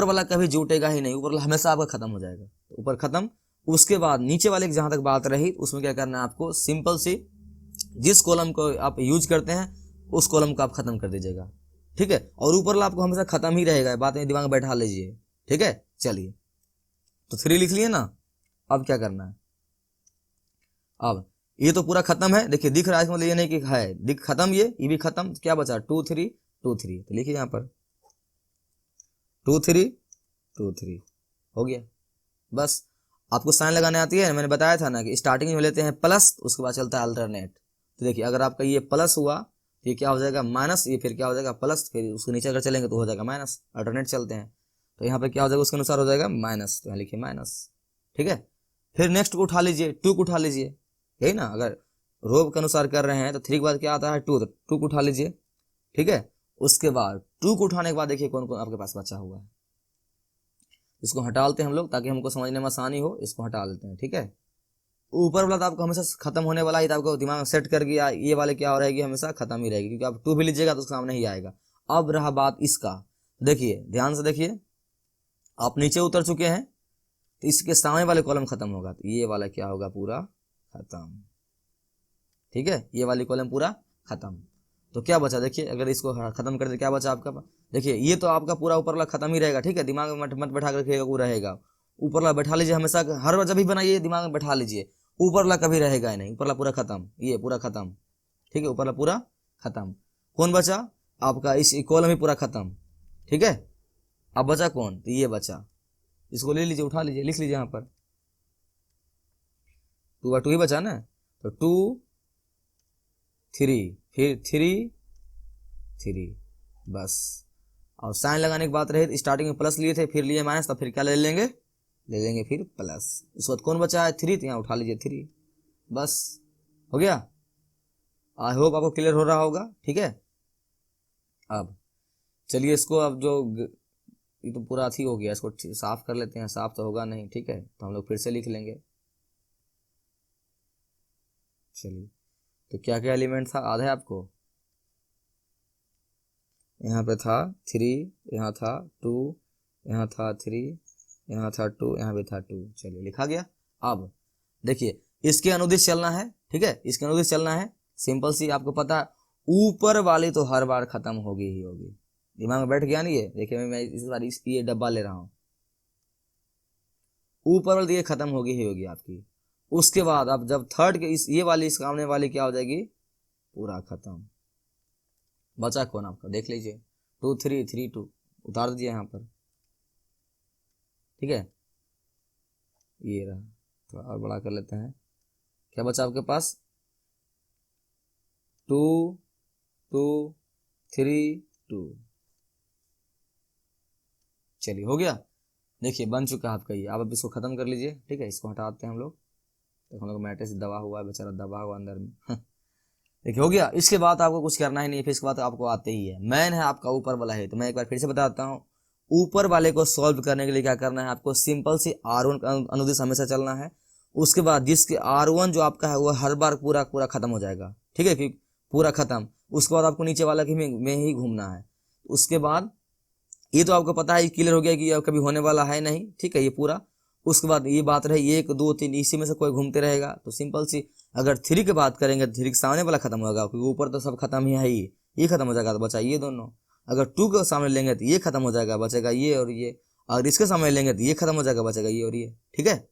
वाला कभी जुटेगा ही नहीं, ऊपर वाला हमेशा आपका खत्म हो जाएगा। ऊपर खत्म, उसके बाद नीचे वाले की जहां तक बात रही उसमें क्या करना है आपको, सिंपल सी जिस कॉलम को आप यूज करते हैं उस कॉलम को आप खत्म कर दीजिएगा, ठीक है। और ऊपर वाला आपको हमेशा खत्म ही रहेगा, बात में दिमाग में बैठा लीजिए, ठीक है। चलिए तो 3 लिख लिए ना, अब क्या करना है, अब ये तो पूरा खत्म है, देखिए दिख रहा है, मतलब ये नहीं कि है, दिख खत्म, ये भी खत्म, क्या बचा 2 3 2 3, तो लिखिए यहाँ पर 2 3 2 3 हो गया। बस आपको साइन लगाने आती है, मैंने बताया था ना कि स्टार्टिंग में लेते हैं प्लस, उसके बाद चलता है अल्टरनेट। तो देखिए अगर आपका ये प्लस हुआ तो ये क्या हो जाएगा माइनस, ये फिर क्या हो जाएगा प्लस, फिर उसके नीचे अगर चलेंगे तो हो जाएगा माइनस, अल्टरनेट चलते हैं। तो यहाँ पे क्या हो जाएगा उसके अनुसार हो जाएगा माइनस, तो यहाँ लिखिए माइनस, ठीक है। फिर नेक्स्ट को उठा लीजिए, 2 को उठा लीजिए, यही ना। अगर रो के अनुसार कर रहे हैं तो 3 के बाद क्या आता है 2, तो 2 को उठा लीजिए, ठीक है। उसके बाद 2 को उठाने के बाद देखिए कौन कौन आपके पास बचा हुआ है, इसको हटा लेते हैं हम लोग ताकि हमको समझने में आसानी हो, इसको हटा लेते हैं, ठीक है। ऊपर वाला तो आपको हमेशा खत्म होने वाला ही, तो आपको दिमाग में सेट कर गया ये वाले क्या हो रहेगी, हमेशा खत्म ही रहेगी, क्योंकि आप 2 भी लीजिएगा तो उसके सामने ही आएगा। अब रहा बात इसका, देखिए ध्यान से देखिए, आप नीचे उतर चुके हैं तो इसके सामने वाले कॉलम खत्म होगा, तो ये वाला क्या होगा, पूरा खत्म। ठीक है, ये वाली कॉलम पूरा खत्म। तो क्या बचा, देखिए अगर इसको खत्म कर दे क्या बचा आपका, देखिए ये तो आपका पूरा ऊपर वाला खत्म ही रहेगा। ठीक है, दिमाग में मत बैठा कर रखिएगा, वो रहेगा ऊपर वाला बैठा लीजिए हमेशा, हर बार जब भी बनाइए दिमाग में बैठा लीजिए, ऊपर वाला कभी रहेगा ही नहीं, ऊपर वाला पूरा खत्म, ये पूरा खत्म। ठीक है, ऊपर वाला पूरा खत्म। कौन बचा आपका, इस कॉलम ही पूरा खत्म। ठीक है, अब बचा कौन, तो ये बचा, इसको ले लीजिए, उठा लीजिए, लिख लीजिए यहाँ पर 2/2 ही बचा ना, तो 2 3 फिर 3 3 बस। और साइन लगाने की बात रही, स्टार्टिंग में प्लस लिए थे, फिर लिए माइनस, तो फिर क्या ले लेंगे फिर प्लस। उसके बाद कौन बचा है 3, तो यहाँ उठा लीजिए 3, बस हो गया। आई होप आपको क्लियर हो रहा होगा। ठीक है, अब चलिए इसको, अब जो ये तो पूरा थी हो गया, इसको साफ कर लेते हैं, साफ तो होगा नहीं। ठीक है, तो हम लोग फिर से लिख लेंगे। चलिए, तो क्या क्या एलिमेंट था, आधा है आपको, यहाँ पे था 3, यहाँ था 2, यहाँ था 3, यहाँ था 2, यहाँ भी था 2। चलिए लिखा गया। अब देखिए इसके अनुदिश चलना है। ठीक है, इसके अनुदिश चलना है, सिंपल सी, आपको पता है ऊपर वाली तो हर बार खत्म होगी ही होगी, दिमाग में बैठ गया नहीं ये। देखिए मैं इस बार ये डब्बा ले रहा हूँ, ऊपर वाली ये खत्म होगी ही होगी आपकी। उसके बाद अब जब थर्ड के ये वाली, इस सामने वाली क्या हो जाएगी, पूरा खत्म। बचा कौन आपका, देख लीजिए 2 3 3 2, उतार दीजिए यहाँ पर। ठीक है, ये रहा, थोड़ा और बड़ा कर लेते हैं। क्या बचा आपके पास, 2 2 3 2। चलिए हो गया, देखिए बन चुका है आपका ये। अब इसको खत्म कर लीजिए। ठीक है, इसको हटाते हैं हम लोग, तो हम लोग मैट्रिक्स दबा हुआ है, बेचारा दबा हुआ अंदर में। देखिए हो गया। इसके बाद आपको कुछ करना ही नहीं है, फिर इसके बाद आपको आते ही है, मैन है आपका ऊपर वाला है। तो मैं एक बार फिर से बताता हूँ, ऊपर वाले को सॉल्व करने के लिए क्या करना है आपको, सिंपल सी R1 का अनुदिश हमेशा चलना है। उसके बाद जिसके R1 जो आपका है वो हर बार पूरा पूरा खत्म हो जाएगा। ठीक है, कि पूरा खत्म। उसके बाद आपको नीचे वाला में ही घूमना है। उसके बाद ये तो आपको पता है, क्लियर हो गया कि कभी होने वाला है नहीं। ठीक है, ये पूरा। उसके बाद ये बात रही 1 2 3, इसी में से कोई घूमते रहेगा। तो सिंपल सी, अगर 3 की बात करेंगे, 3 के सामने वाला खत्म होगा, क्योंकि ऊपर तो सब खत्म ही है ही, ये खत्म हो जाएगा तो बचा ये दोनों। अगर 2 के सामने लेंगे तो ये खत्म हो जाएगा, बचेगा ये और ये। अगर इसके सामने लेंगे तो ये खत्म हो जाएगा, बचेगा ये और ये। ठीक है,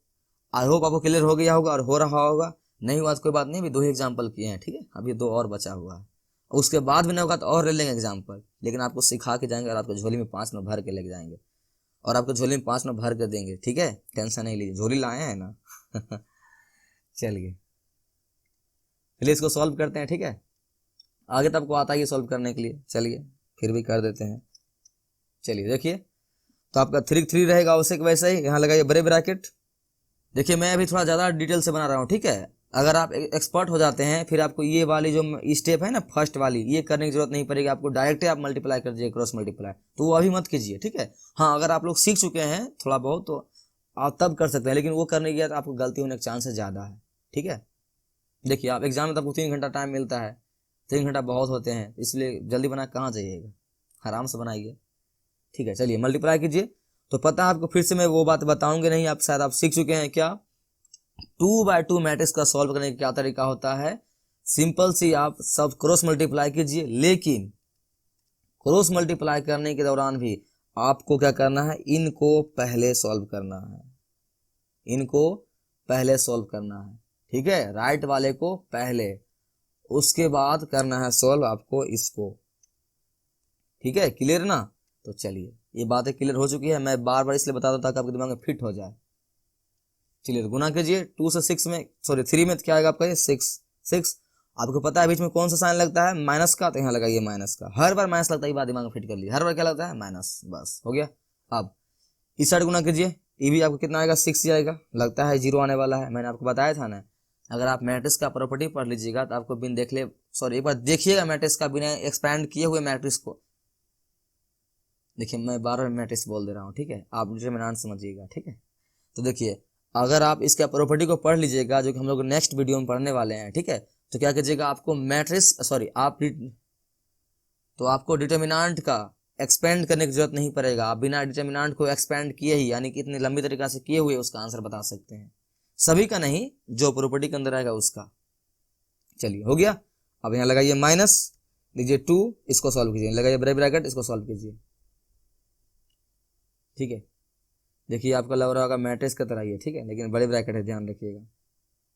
आई होप आपको क्लियर हो गया होगा और हो रहा होगा। नहीं हुआ तो कोई बात नहीं, अभी 2 ही एग्जाम्पल किए हैं। ठीक है, अभी 2 और बचा हुआ है। उसके बाद भी नहीं होगा तो और ले लेंगे एग्जाम्पल, लेकिन आपको सिखा के जाएंगे और आपको झोली में 5 नंबर भर के लेके जाएंगे, और आपको झोली में 5 नंबर भर के देंगे। ठीक है, टेंशन नहीं लीजिए, झोली लाए हैं ना। चलिए इसको सॉल्व करते हैं। ठीक है, आगे तो आपको आता ही है सॉल्व करने के लिए, चलिए फिर भी कर देते हैं। चलिए देखिए, तो आपका 3 3 रहेगा वैसे वैसे ही, यहाँ लगाइए बड़े ब्रैकेट। देखिए मैं अभी थोड़ा ज़्यादा डिटेल से बना रहा हूँ। ठीक है, अगर आप एक्सपर्ट हो जाते हैं, फिर आपको ये वाली जो स्टेप है ना, फर्स्ट वाली, ये करने की जरूरत नहीं पड़ेगी आपको, डायरेक्ट ही आप मल्टीप्लाई कर दीजिए, क्रॉस मल्टीप्लाई, तो वो अभी मत कीजिए। ठीक है, हाँ अगर आप लोग सीख चुके हैं थोड़ा बहुत तो आप तब कर सकते हैं, लेकिन वो करने के बाद आपको गलती होने के चांसेस ज़्यादा है। ठीक है, देखिए आप एग्जाम में तो आपको 3 घंटा टाइम मिलता है, 3 घंटा बहुत होते हैं, इसलिए जल्दी बना कहाँ जाइएगा, आराम से बनाइए। ठीक है, चलिए मल्टीप्लाई कीजिए। तो पता है आपको, फिर से मैं वो बात बताऊंगे नहीं, आप शायद आप सीख चुके हैं। क्या 2/2 मैट्रिक्स का सॉल्व करने का क्या तरीका होता है, सिंपल सी, आप सब क्रॉस मल्टीप्लाई कीजिए, लेकिन क्रॉस मल्टीप्लाई करने के दौरान भी आपको क्या करना है, इनको पहले सॉल्व करना है, इनको पहले सॉल्व करना है। ठीक है, राइट वाले को पहले, उसके बाद करना है सॉल्व आपको इसको। ठीक है, क्लियर ना। तो चलिए ये बातें क्लियर हो चुकी है, मैं बार बार इसलिए बताता था ताकि आपके दिमाग में फिट हो जाए। चलिए गुना कीजिए, 2 से 6 में, सॉरी 3 में क्या आएगा आपका, ये 6। आपको पता है बीच में कौन सा साइन लगता है, माइनस का, तो यहाँ लगाइए माइनस का। हर बार माइनस लगता है, ये बात दिमाग में फिट कर ली, हर बार क्या लगता है, माइनस, बस हो गया। अब इस साइड गुना कीजिए, ये भी आपको कितना आएगा, 6 आएगा, लगता है 0 आने वाला है, मैंने आपको बताया था ना। अगर आप मैट्रिक्स का प्रॉपर्टी पढ़ लीजिएगा तो आपको बिन देख ले, सॉरी एक बार देखिएगा मैट्रिक्स का बिना एक्सपैंड किए हुए मैट्रिक्स को। देखिए मैं बार बार मैट्रिक्स बोल दे रहा हूँ, ठीक है, आप डिटरमिनेंट समझिएगा। ठीक है, तो देखिए अगर आप इसका प्रॉपर्टी को पढ़ लीजिएगा जो कि हम लोग नेक्स्ट वीडियो में पढ़ने वाले हैं, ठीक है, तो क्या कीजिएगा, आपको तो आपको डिटर्मिनांट का एक्सपेंड करने की जरूरत नहीं पड़ेगा। आप बिना डिटर्मिनांट को एक्सपेंड किए ही, यानी कि इतनी लंबी तरीका से किए हुए उसका आंसर बता सकते हैं। सभी का नहीं, जो प्रॉपर्टी के अंदर आएगा उसका। चलिए हो गया। अब यहाँ लगाइए माइनस, लीजिए 2, इसको सॉल्व कीजिए, लगाइए बड़े ब्रैकेट, इसको सॉल्व कीजिए। ठीक है, देखिए आपका लग रहा होगा मैट्रिक्स की तरह ही है, ठीक है, लेकिन बड़े ब्रैकेट है, ध्यान रखिएगा।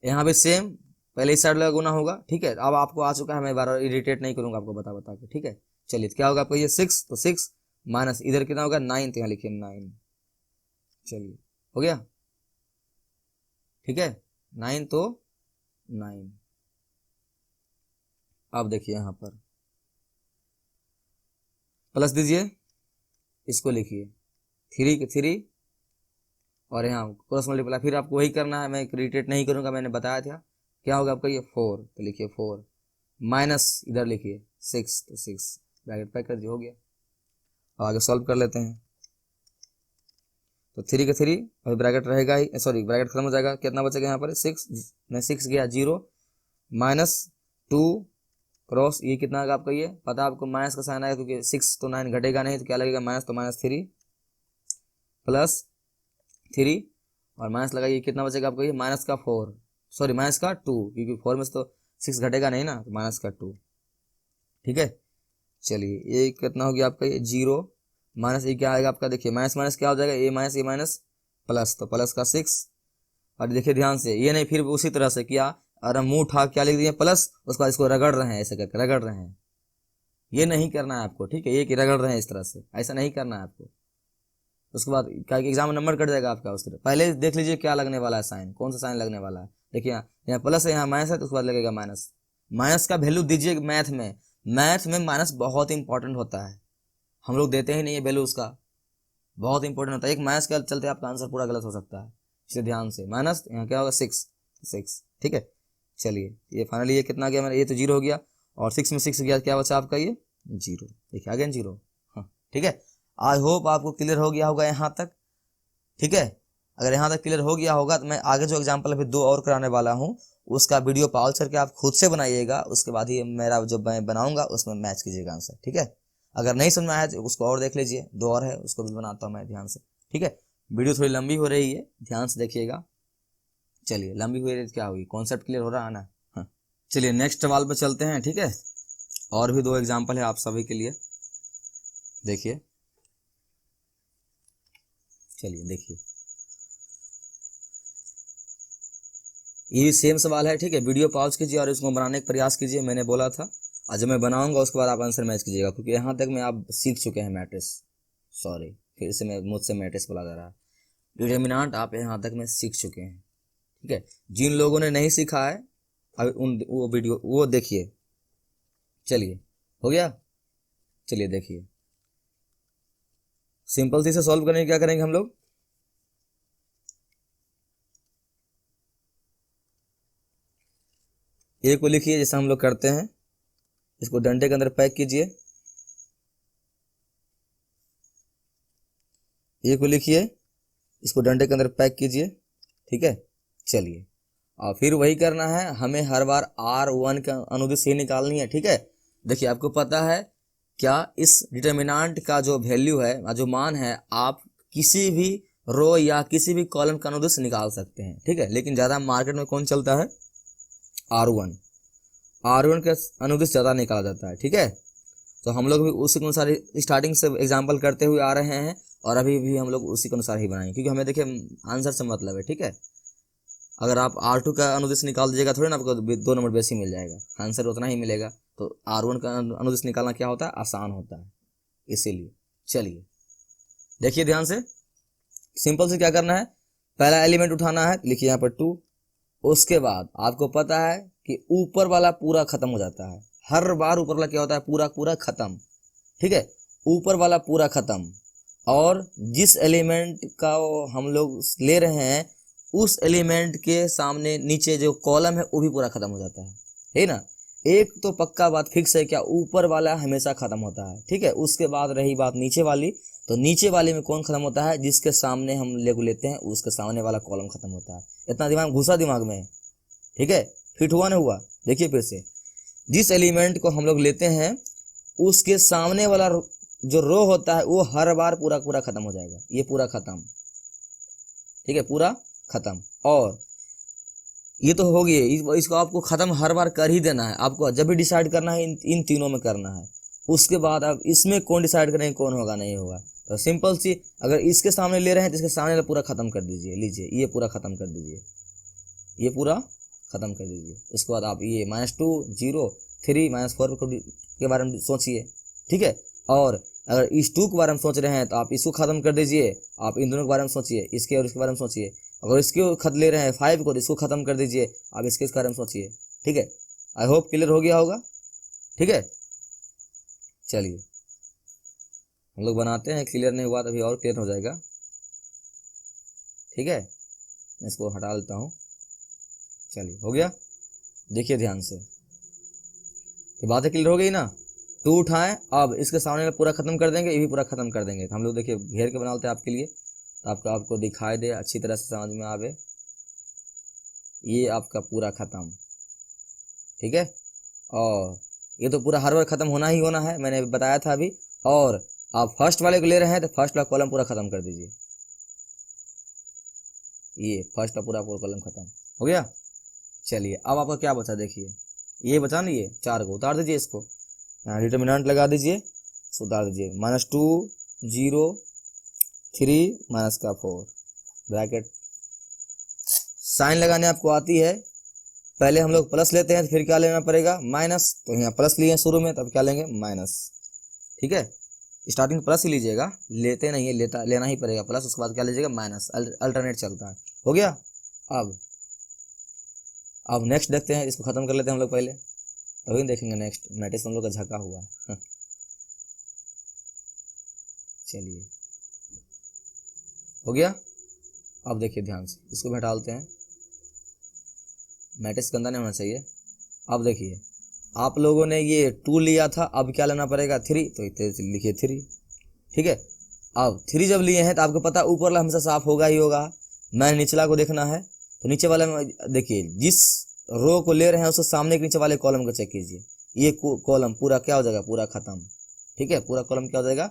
यहाँ भी सेम, पहले इस साइड लगा गुना होगा, ठीक है। अब आपको आ चुका है, मैं बार बार इरिटेट नहीं करूंगा आपको बता बता के, ठीक है। चलिए क्या होगा आपको, ये 6, तो 6 माइनस इधर कितना होगा 9, तो यहाँ लिखिए 9। चलिए हो गया, ठीक है, 9 तो 9। अब देखिए यहाँ पर प्लस दीजिए, इसको लिखिए 3 के 3 और यहाँ क्रॉस मल्टीप्लाई, फिर आपको वही करना है, मैं इरिटेट नहीं करूंगा, मैंने बताया था। क्या होगा आपका ये 4, तो लिखिए 4 माइनस इधर लिखिए 6, तो 6 ब्रैकेट पैक कर दिया, हो गया। अब आगे सॉल्व कर लेते हैं। तो 3 के 3 अभी ब्रैकेट रहेगा ही, सॉरी ब्रैकेट खत्म हो जाएगा, कितना बचेगा यहाँ पर 6 में 6 गया 0 माइनस 2 क्रॉस, ये कितना आएगा आपका, ये पता आपको माइनस का साइन आएगा क्योंकि 6 तो 9 घटेगा नहीं, तो क्या लगेगा माइनस, तो -3 प्लस 3 और माइनस लगाइए, कितना बचेगा आपको, ये माइनस का 4, सॉरी माइनस का 2, क्योंकि 4 में से तो 6 घटेगा नहीं ना, तो माइनस का 2, ठीक है। चलिए ये कितना हो गया आपका, ये 0 माइनस ये क्या आएगा आपका, देखिए माइनस माइनस क्या हो जाएगा, ये माइनस प्लस, तो प्लस का 6। और देखिए ध्यान से, ये नहीं फिर उसी तरह से किया, और हम मुंह उठा क्या लिख दिए प्लस, उसके बाद इसको रगड़ रहे हैं, ऐसे करके रगड़ रहे हैं, ये नहीं करना है आपको, ठीक है। ये कि रगड़ रहे हैं इस तरह से, ऐसा नहीं करना है आपको। उसके बाद क्या एग्जाम नंबर कट जाएगा आपका। उसके पहले देख लीजिए क्या लगने वाला है साइन, कौन सा साइन लगने वाला है। देखिए यहाँ प्लस है, यहाँ माइनस है, तो उसके बाद लगेगा माइनस। माइनस का वैल्यू दीजिए मैथ में, मैथ में माइनस बहुत इंपॉर्टेंट होता है, हम लोग देते ही नहीं है वैल्यू उसका, बहुत इंपॉर्टेंट होता है। एक माइनस के चलते आपका आंसर पूरा गलत हो सकता है, इसलिए ध्यान से। माइनस यहाँ क्या होगा 6, ठीक है। चलिए ये फाइनली ये कितना गया मेरा, ये तो 0 हो गया, और 6 में 6 गया, क्या बचा आपका ये 0, देखिए अगेन 0। हाँ ठीक है, आई होप आपको क्लियर हो गया होगा यहाँ तक, ठीक है। अगर यहाँ तक क्लियर हो गया होगा तो मैं आगे जो एग्जाम्पल अभी 2 और कराने वाला हूँ उसका वीडियो पॉज करके आप खुद से बनाइएगा, उसके बाद ही मेरा जो मैं बनाऊंगा उसमें मैच कीजिएगा आंसर, ठीक है। अगर नहीं समझ में आया तो उसको और देख लीजिए, 2 और है उसको भी बनाता हूँ मैं ध्यान से, ठीक है। वीडियो थोड़ी लंबी हो रही है, ध्यान से देखिएगा। चलिए लंबी हुई रही क्या हुई, कॉन्सेप्ट क्लियर हो रहा है ना। हाँ चलिए नेक्स्ट सवाल पे चलते हैं, ठीक है। और भी 2 एग्जाम्पल है आप सभी के लिए, देखिए। चलिए देखिए ये सेम सवाल है, ठीक है। वीडियो पॉज कीजिए और इसको बनाने का प्रयास कीजिए, मैंने बोला था। आज मैं बनाऊंगा उसके बाद आप आंसर मैच कीजिएगा, क्योंकि यहाँ तक में आप सीख चुके हैं मैट्रिक्स, सॉरी फिर से मैं मुझसे मैट्रिक्स बोला जा रहा है, डिटरमिनेंट आप यहाँ तक में सीख चुके हैं, ठीक है। जिन लोगों ने नहीं सीखा है अभी वो वीडियो वो देखिए। चलिए हो गया, चलिए देखिए सिंपल सी से सॉल्व करने क्या करेंगे हम लोग, ए को लिखिए जैसा हम लोग करते हैं, इसको डंडे के अंदर पैक कीजिए, ए को लिखिए, इसको डंडे के अंदर पैक कीजिए, ठीक है। चलिए और फिर वही करना है हमें, हर बार R1 का अनुदिश ही निकालनी है, ठीक है। देखिए आपको पता है क्या, इस डिटर्मिनेंट का जो वैल्यू है, जो मान है, आप किसी भी रो या किसी भी कॉलम का अनुदिश निकाल सकते हैं, ठीक है। लेकिन ज्यादा मार्केट में कौन चलता है, R1 का अनुदिश ज्यादा निकाला जाता है, ठीक है। तो हम लोग भी उसी के अनुसार स्टार्टिंग से एग्जाम्पल करते हुए आ रहे हैं, और अभी भी हम लोग उसी के अनुसार ही बनाएंगे, क्योंकि हमें देखिए आंसर से मतलब है, ठीक है। अगर आप R2 का अनुदिश निकाल दीजिएगा थोड़ी ना आपको 2 नंबर बेसी मिल जाएगा, आंसर उतना ही मिलेगा। तो R1 का अनुदिश निकालना क्या होता है, आसान होता है, इसीलिए। चलिए देखिए ध्यान से, सिंपल से क्या करना है, पहला एलिमेंट उठाना है, लिखिए यहाँ पर 2। उसके बाद आपको पता है कि ऊपर वाला पूरा खत्म हो जाता है, हर बार ऊपर वाला क्या होता है, पूरा पूरा खत्म, ठीक है। ऊपर वाला पूरा खत्म, और जिस एलिमेंट का हम लोग ले रहे हैं उस एलिमेंट के सामने नीचे जो कॉलम है वो भी पूरा खत्म हो जाता है ना। एक तो पक्का बात फिक्स है क्या, ऊपर वाला हमेशा खत्म होता है, ठीक है। उसके बाद रही बात नीचे वाली, तो नीचे वाले में कौन खत्म होता है, जिसके सामने हम लेगू लेते हैं उसके सामने वाला कॉलम खत्म होता है। इतना दिमाग घुसा दिमाग में, ठीक है, फिट हुआ ना हुआ। देखिए फिर से, जिस एलिमेंट को हम लोग लेते हैं उसके सामने वाला जो रो होता है वो हर बार पूरा पूरा खत्म हो जाएगा, ये पूरा खत्म, ठीक है, पूरा खत्म। और ये तो हो गई, इसको आपको खत्म हर बार कर ही देना है, आपको जब भी डिसाइड करना है इन तीनों में करना है। उसके बाद आप इसमें कौन डिसाइड करेंगे कौन होगा नहीं होगा। तो सिंपल सी, अगर इसके सामने ले रहे हैं तो इसके सामने पूरा खत्म कर दीजिए, लीजिए ये पूरा खत्म कर दीजिए, ये पूरा खत्म कर दीजिए। उसके बाद आप ये -2 0 3 -4 के बारे में सोचिए, ठीक है। और अगर इस 2 के बारे में सोच रहे हैं तो आप इसको खत्म कर दीजिए, आप इन दोनों के बारे में सोचिए, इसके और इसके बारे में सोचिए। अगर इसके खत ले रहे हैं 5 को तो इसको खत्म कर दीजिए, आप इसके बारे में सोचिए, ठीक है। आई होप क्लियर हो गया होगा, ठीक है। चलिए हम लोग बनाते हैं, क्लियर नहीं हुआ तो अभी और क्लियर हो जाएगा, ठीक है। मैं इसको हटा लेता हूँ, चलिए हो गया। देखिए ध्यान से, तो बातें क्लियर हो गई ना। 2 उठाएं, अब इसके सामने पूरा खत्म कर देंगे, ये भी पूरा खत्म कर देंगे। तो हम लोग देखिए घेर के बनाते हैं आपके लिए, तो आपको दिखाई दे, अच्छी तरह से समझ में आवे। ये आपका पूरा खत्म, ठीक है। और ये तो पूरा हर बार खत्म होना ही होना है, मैंने बताया था अभी। और आप फर्स्ट वाले को ले रहे हैं तो फर्स्ट वाला कॉलम पूरा खत्म कर दीजिए, ये फर्स्ट का पूरा कॉलम खत्म हो गया। चलिए अब आपका क्या बचा, देखिए ये बचा ना, ये 4 को उतार दीजिए, इसको डिटर्मिनेंट लगा दीजिए, इसको उतार दीजिए। -2 0 3 -4 ब्रैकेट। साइन लगाने आपको आती है, पहले हम लोग प्लस लेते हैं तो फिर क्या लेना पड़ेगा, माइनस। तो यहाँ प्लस लिए शुरू में, तब क्या लेंगे माइनस, ठीक है। स्टार्टिंग प्लस ही लीजिएगा, लेते नहीं है, लेना ही पड़ेगा प्लस, उसके बाद क्या लीजिएगा माइनस, अल्टरनेट चलता है। हो गया। अब नेक्स्ट देखते हैं, इसको खत्म कर लेते हैं हम लोग पहले, तभी देखेंगे नेक्स्ट। मैट्रिक्स हम लोग का झका हुआ है चलिए हो गया। अब देखिए ध्यान से, इसको भी हटा लेते हैं, मैट्रिक्स गंदा नहीं होना चाहिए। अब देखिए आप लोगों ने ये 2 लिया था, अब क्या लेना पड़ेगा 3, तो इतने लिखिए 3, ठीक है। अब 3 जब लिए हैं तो आपको पता ऊपर वाला हमेशा साफ होगा ही होगा, मैंने निचला को देखना है। तो नीचे वाले में देखिए, जिस रो को ले रहे हैं उसके सामने के नीचे वाले कॉलम को चेक कीजिए, ये कॉलम पूरा क्या हो जाएगा, पूरा खत्म, ठीक है। पूरा कॉलम क्या हो जाएगा,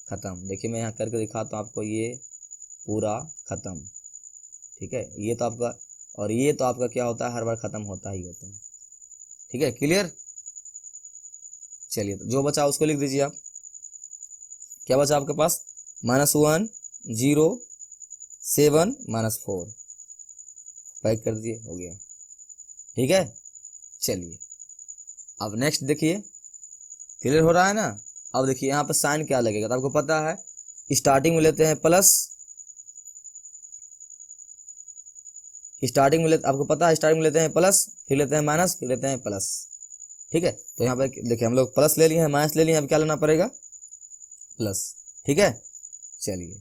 खत्म। देखिए मैं यहाँ करके दिखाता हूँ आपको, ये पूरा खत्म, ठीक है। ये तो आपका, और ये तो आपका क्या होता है, हर बार खत्म होता ही होता है, ठीक है। क्लियर। चलिए तो जो बचा उसको लिख दीजिए आप। क्या बचा आपके पास, -1 0 7 -4 पैक कर दीजिए, हो गया, ठीक है। चलिए अब नेक्स्ट देखिए, क्लियर हो रहा है ना। अब देखिए यहाँ पर साइन क्या लगेगा, तो आपको पता है, स्टार्टिंग में लेते हैं प्लस, आपको पता है स्टार्टिंग में लेते हैं प्लस, फिर लेते हैं माइनस, फिर लेते हैं प्लस, ठीक है। तो यहाँ पे देखिए हम लोग प्लस ले लिए हैं, माइनस ले लिए हैं, अब क्या लेना पड़ेगा, प्लस, ठीक है। चलिए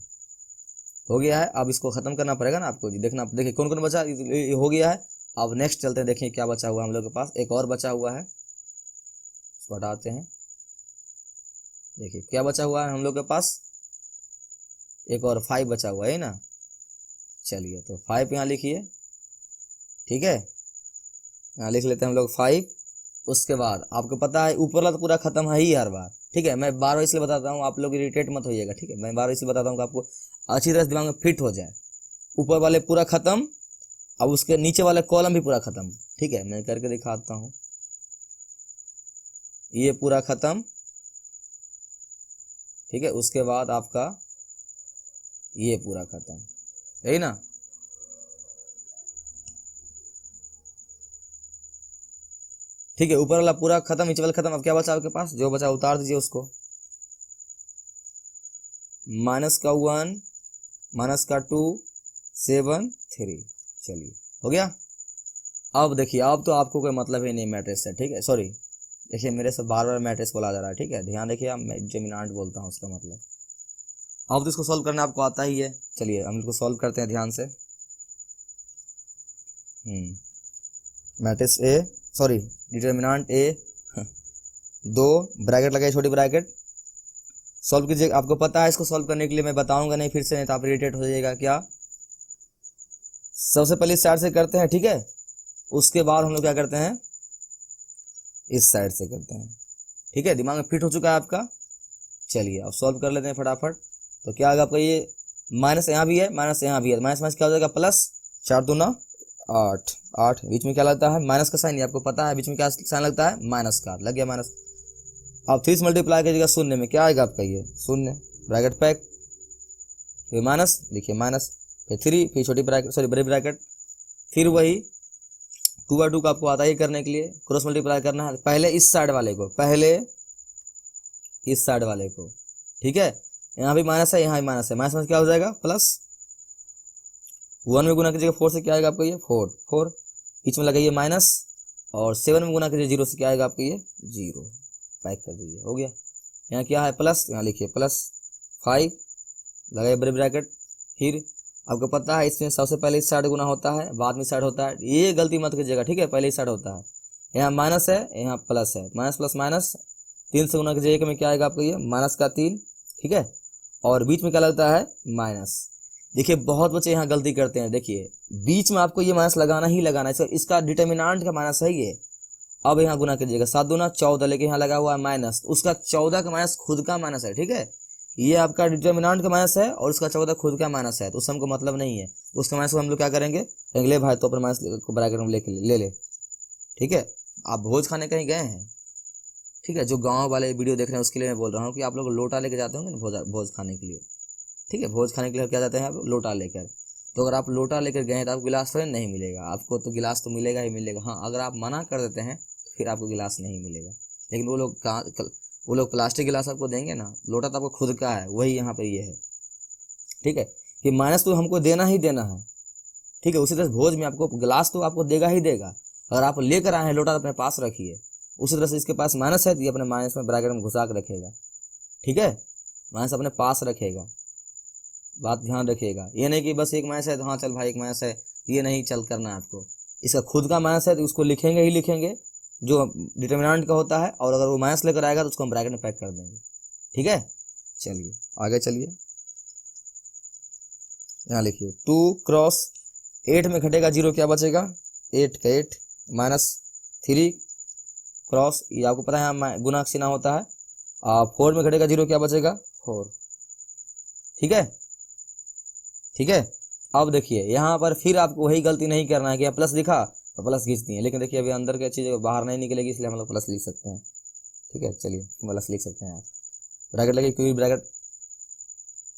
हो गया है, अब इसको खत्म करना पड़ेगा ना आपको, जी देखना, देखिए कौन कौन बचा, ये हो गया है। अब नेक्स्ट चलते हैं, देखिए क्या बचा हुआ है हम लोग के पास, एक और बचा हुआ है, इसको हटाते हैं। देखिए क्या बचा हुआ है हम लोग के पास, एक और 5 बचा हुआ है ना। चलिए तो 5 यहाँ लिखिए, ठीक है, यहाँ लिख लेते हैं हम लोग 5। उसके बाद आपको पता है ऊपर वाला तो पूरा खत्म है ही हर बार, ठीक है। मैं बार बार इसलिए बताता हूँ, आप लोग इरिटेट मत होइएगा, ठीक है। मैं बार बार इसलिए बताता हूँ कि आपको अच्छी तरह से दिमाग में फिट हो जाए। ऊपर वाले पूरा खत्म, अब उसके नीचे वाले कॉलम भी पूरा खत्म, ठीक है। मैं करके दिखाता हूँ, ये पूरा खत्म, ठीक है। उसके बाद आपका ये पूरा खत्म, यही ना। ठीक है, ऊपर वाला पूरा खत्म, नीचे वाला खत्म। अब क्या बचा आपके पास, जो बचा उतार दीजिए उसको, -1 -2 7 3। चलिए हो गया। अब देखिए, अब तो आपको कोई मतलब ही नहीं मैट्रिक्स से, ठीक है। सॉरी, देखिए मेरे से बार बार मैट्रिक्स बोला जा रहा है, ठीक है, ध्यान देखिए। आप डिटरमिनेंट बोलता हूँ उसका मतलब। अब तो इसको सॉल्व करना आपको आता ही है, चलिए हम इसको सॉल्व करते हैं ध्यान से। Matrix A, sorry determinant A, 2 bracket लगाइए, छोटी ब्रैकेट, सॉल्व कीजिए। आपको पता है इसको सॉल्व करने के लिए मैं बताऊंगा नहीं फिर से, नहीं तो आप इरिटेट हो जाइएगा। क्या सबसे पहले इस साइड से करते हैं, ठीक है, उसके बाद हम लोग क्या करते हैं, इस साइड से करते हैं, ठीक है। दिमाग में फिट हो चुका है आपका। चलिए अब सॉल्व कर लेते हैं फटाफट। तो क्या आएगा आपका, ये माइनस यहाँ भी है, माइनस यहाँ भी है, माइनस माइनस क्या हो जाएगा प्लस, 4 दूना 8, 8 बीच में क्या लगता है माइनस का साइन, आपको पता है बीच में क्या साइन लगता है, माइनस का, लग गया माइनस। अब 3 से मल्टीप्लाई कीजिएगा शून्य में, क्या आएगा आपका ये शून्य, ब्रैकेट पैक, फिर माइनस, लिखिए माइनस, फिर 3, फिर छोटी ब्रैकेट सॉरी बड़ी ब्रैकेट, फिर वही 2/2 का आपको आता ही करने के लिए क्रॉस मल्टीप्लाई करना है, पहले इस साइड वाले को, पहले इस साइड वाले को, ठीक है। यहाँ भी माइनस है, यहाँ भी माइनस है, माइनस माइनस क्या हो जाएगा प्लस, 1 में गुना कीजिएगा 4 से, क्या आएगा आपको ये 4, 4 बीच में लगाइए माइनस, और 7 में गुना कीजिए 0 से, क्या आएगा आपको ये 0, पैक कर दीजिए, हो गया। यहाँ क्या है प्लस, यहाँ लिखिए प्लस 5, लगाइए बड़े ब्रैकेट, फिर आपको पता है इसमें सबसे पहले इस साइड गुना होता है, बाद में साइड होता है, ये गलती मत कीजिएगा, ठीक है, पहले इस साइड होता है। यहाँ माइनस है, यहाँ प्लस है, माइनस प्लस माइनस, 3 से गुना कीजिए 1 में, क्या आएगा आपको ये माइनस का 3, ठीक है, और बीच में क्या लगता है माइनस। देखिए बहुत बच्चे यहाँ गलती करते हैं, देखिए बीच में आपको ये माइनस लगाना ही लगाना है, इसका डिटर्मिनेंट का माइनस है ये। अब यहाँ गुना कीजिएगा 7 दूना 14, लेकिन यहाँ लगा हुआ है माइनस, उसका 14 का माइनस खुद का माइनस है, ठीक है, ये आपका डिटर्मिनेंट का माइनस है और उसका 14 खुद का माइनस है, तो उससे हमको मतलब नहीं है। उसका माइनस को हम लोग क्या करेंगे, ले भाई तो अपने माइनस को ब्रैकेट में ले ले, ठीक है। आप भोज खाने कहीं गए हैं, ठीक है, जो गांव वाले वीडियो देख रहे हैं उसके लिए मैं बोल रहा हूँ कि आप लोग लोटा लेके जाते होंगे ना भोज खाने के लिए, ठीक है, भोज खाने के लिए क्या जाते हैं आप लोटा लेकर। तो अगर आप लोटा लेकर गए हैं तो आपको गिलास थोड़ी नहीं मिलेगा, आपको तो गिलास तो मिलेगा ही मिलेगा। हाँ अगर आप मना कर देते हैं तो फिर आपको गिलास नहीं मिलेगा, लेकिन वो लोग प्लास्टिक गिलास आपको देंगे ना, लोटा तो आपको खुद का है, वही यहाँ पे ये है, ठीक है, कि माइनस तो हमको देना ही देना है, ठीक है। उसी तरह भोज में आपको गिलास तो आपको देगा ही देगा, अगर आप लेकर आए हैं लोटा अपने पास रखिए। उसी तरह से इसके पास माइनस है तो ये अपने माइनस में ब्रैकेट में घुसा कर रखेगा, ठीक है, माइनस अपने पास रखेगा, बात ध्यान रखिएगा। ये नहीं कि बस एक माइनस है तो हाँ चल भाई एक माइनस है, ये नहीं चल करना है आपको। इसका खुद का माइनस है तो उसको लिखेंगे ही लिखेंगे जो डिटर्मिनेंट का होता है, और अगर वो माइनस लेकर आएगा तो उसको हम ब्रैकेट में पैक कर देंगे, ठीक है। चलिए आगे चलिए, यहाँ लिखिए 2 क्रॉस 8 में घटेगा 0, क्या बचेगा 8 का 8, माइनस 3 क्रॉस, ये आपको पता है यहाँ गुना का चिन्ह होता है, 4 में घटेगा 0, क्या बचेगा 4, ठीक है, ठीक है। अब देखिए यहाँ पर फिर आपको वही गलती नहीं करना है कि प्लस लिखा तो प्लस खींच दिए, लेकिन देखिए अभी अंदर की चीज़ बाहर नहीं निकलेगी, इसलिए हम लोग प्लस लिख सकते हैं, ठीक है। चलिए प्लस लिख सकते हैं आप, ब्रैकेट लगे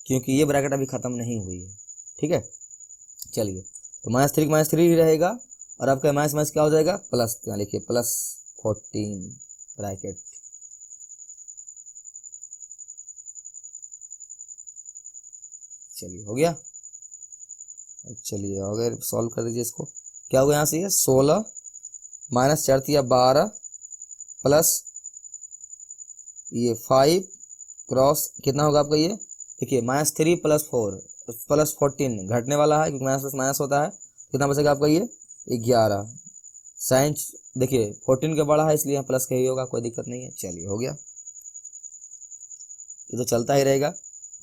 क्योंकि ये ब्रैकेट अभी खत्म नहीं हुई है, ठीक है। चलिए तो -3 ही रहेगा, और आपका माइनस माइनस क्या हो जाएगा प्लस, यहाँ लिखिए प्लस 14 ब्रैकेट, चलिए हो गया। चलिए अगर सॉल्व कर दीजिए इसको, क्या होगा यहाँ से ये 16 माइनस 4 12 प्लस ये 5 क्रॉस कितना होगा आपका ये, देखिए -3 + 4 + 14 घटने वाला है क्योंकि माइनस प्लस माइनस होता है, कितना बचेगा आपका ये 11, साइन देखिए 14 का बड़ा है इसलिए यहाँ प्लस का ही होगा, कोई दिक्कत नहीं है। चलिए हो गया, ये तो चलता ही रहेगा।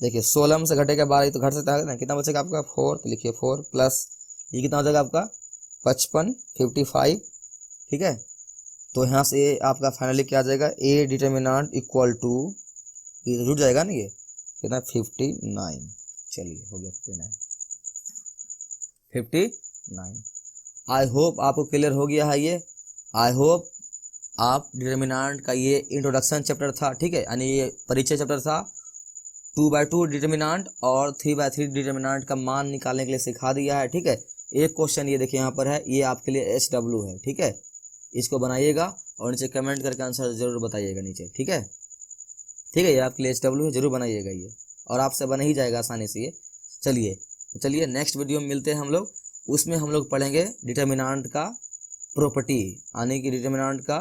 देखिए 16 में से घटेगा 12, तो घट सकता है ना, कितना बचेगा आपका 4, तो लिखिए 4 प्लस ये कितना हो जाएगा आपका 55 55, ठीक है। तो यहाँ से आपका फाइनली क्या आ जाएगा, ए डिटर्मिनेंट इक्वल टू, ये जुड़ जाएगा ना ये कितना 59। चलिए हो गया 59। आई होप आपको क्लियर हो गया है ये, आई होप आप डिटर्मिनेंट का ये इंट्रोडक्शन चैप्टर था, ठीक है, यानी ये परिचय चैप्टर था, 2/2 डिटर्मिनेंट और 3/3 डिटर्मिनेंट का मान निकालने के लिए सिखा दिया है, ठीक है। एक क्वेश्चन ये देखिए यहाँ पर है, ये आपके लिए HW है, ठीक है, इसको बनाइएगा और नीचे कमेंट करके आंसर जरूर बताइएगा नीचे, ठीक है, ठीक है, ये आपके लिए HW है, जरूर बनाइएगा ये, और आपसे बन ही जाएगा आसानी से ये। चलिए नेक्स्ट वीडियो में मिलते हैं हम लोग, उसमें हम लोग पढ़ेंगे डिटर्मिनेंट का प्रॉपर्टी, यानी कि डिटर्मिनेंट का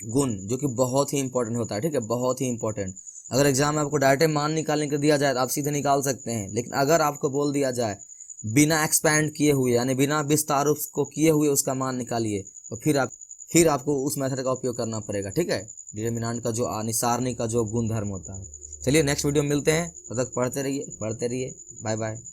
गुण, जो कि बहुत ही इंपॉर्टेंट होता है, ठीक है, बहुत ही इंपॉर्टेंट। अगर एग्जाम में आपको डायरेक्ट मान निकालने को दिया जाए तो आप सीधे निकाल सकते हैं, लेकिन अगर आपको बोल दिया जाए बिना एक्सपैंड किए हुए यानी बिना विस्तार उसको किए हुए उसका मान निकालिए, तो फिर आपको उस मेथड का उपयोग करना पड़ेगा, ठीक है, डिटर्मिनेंट का जो सारणी का जो गुण धर्म होता है। चलिए नेक्स्ट वीडियो में मिलते हैं, तब तक पढ़ते रहिए। Bye bye.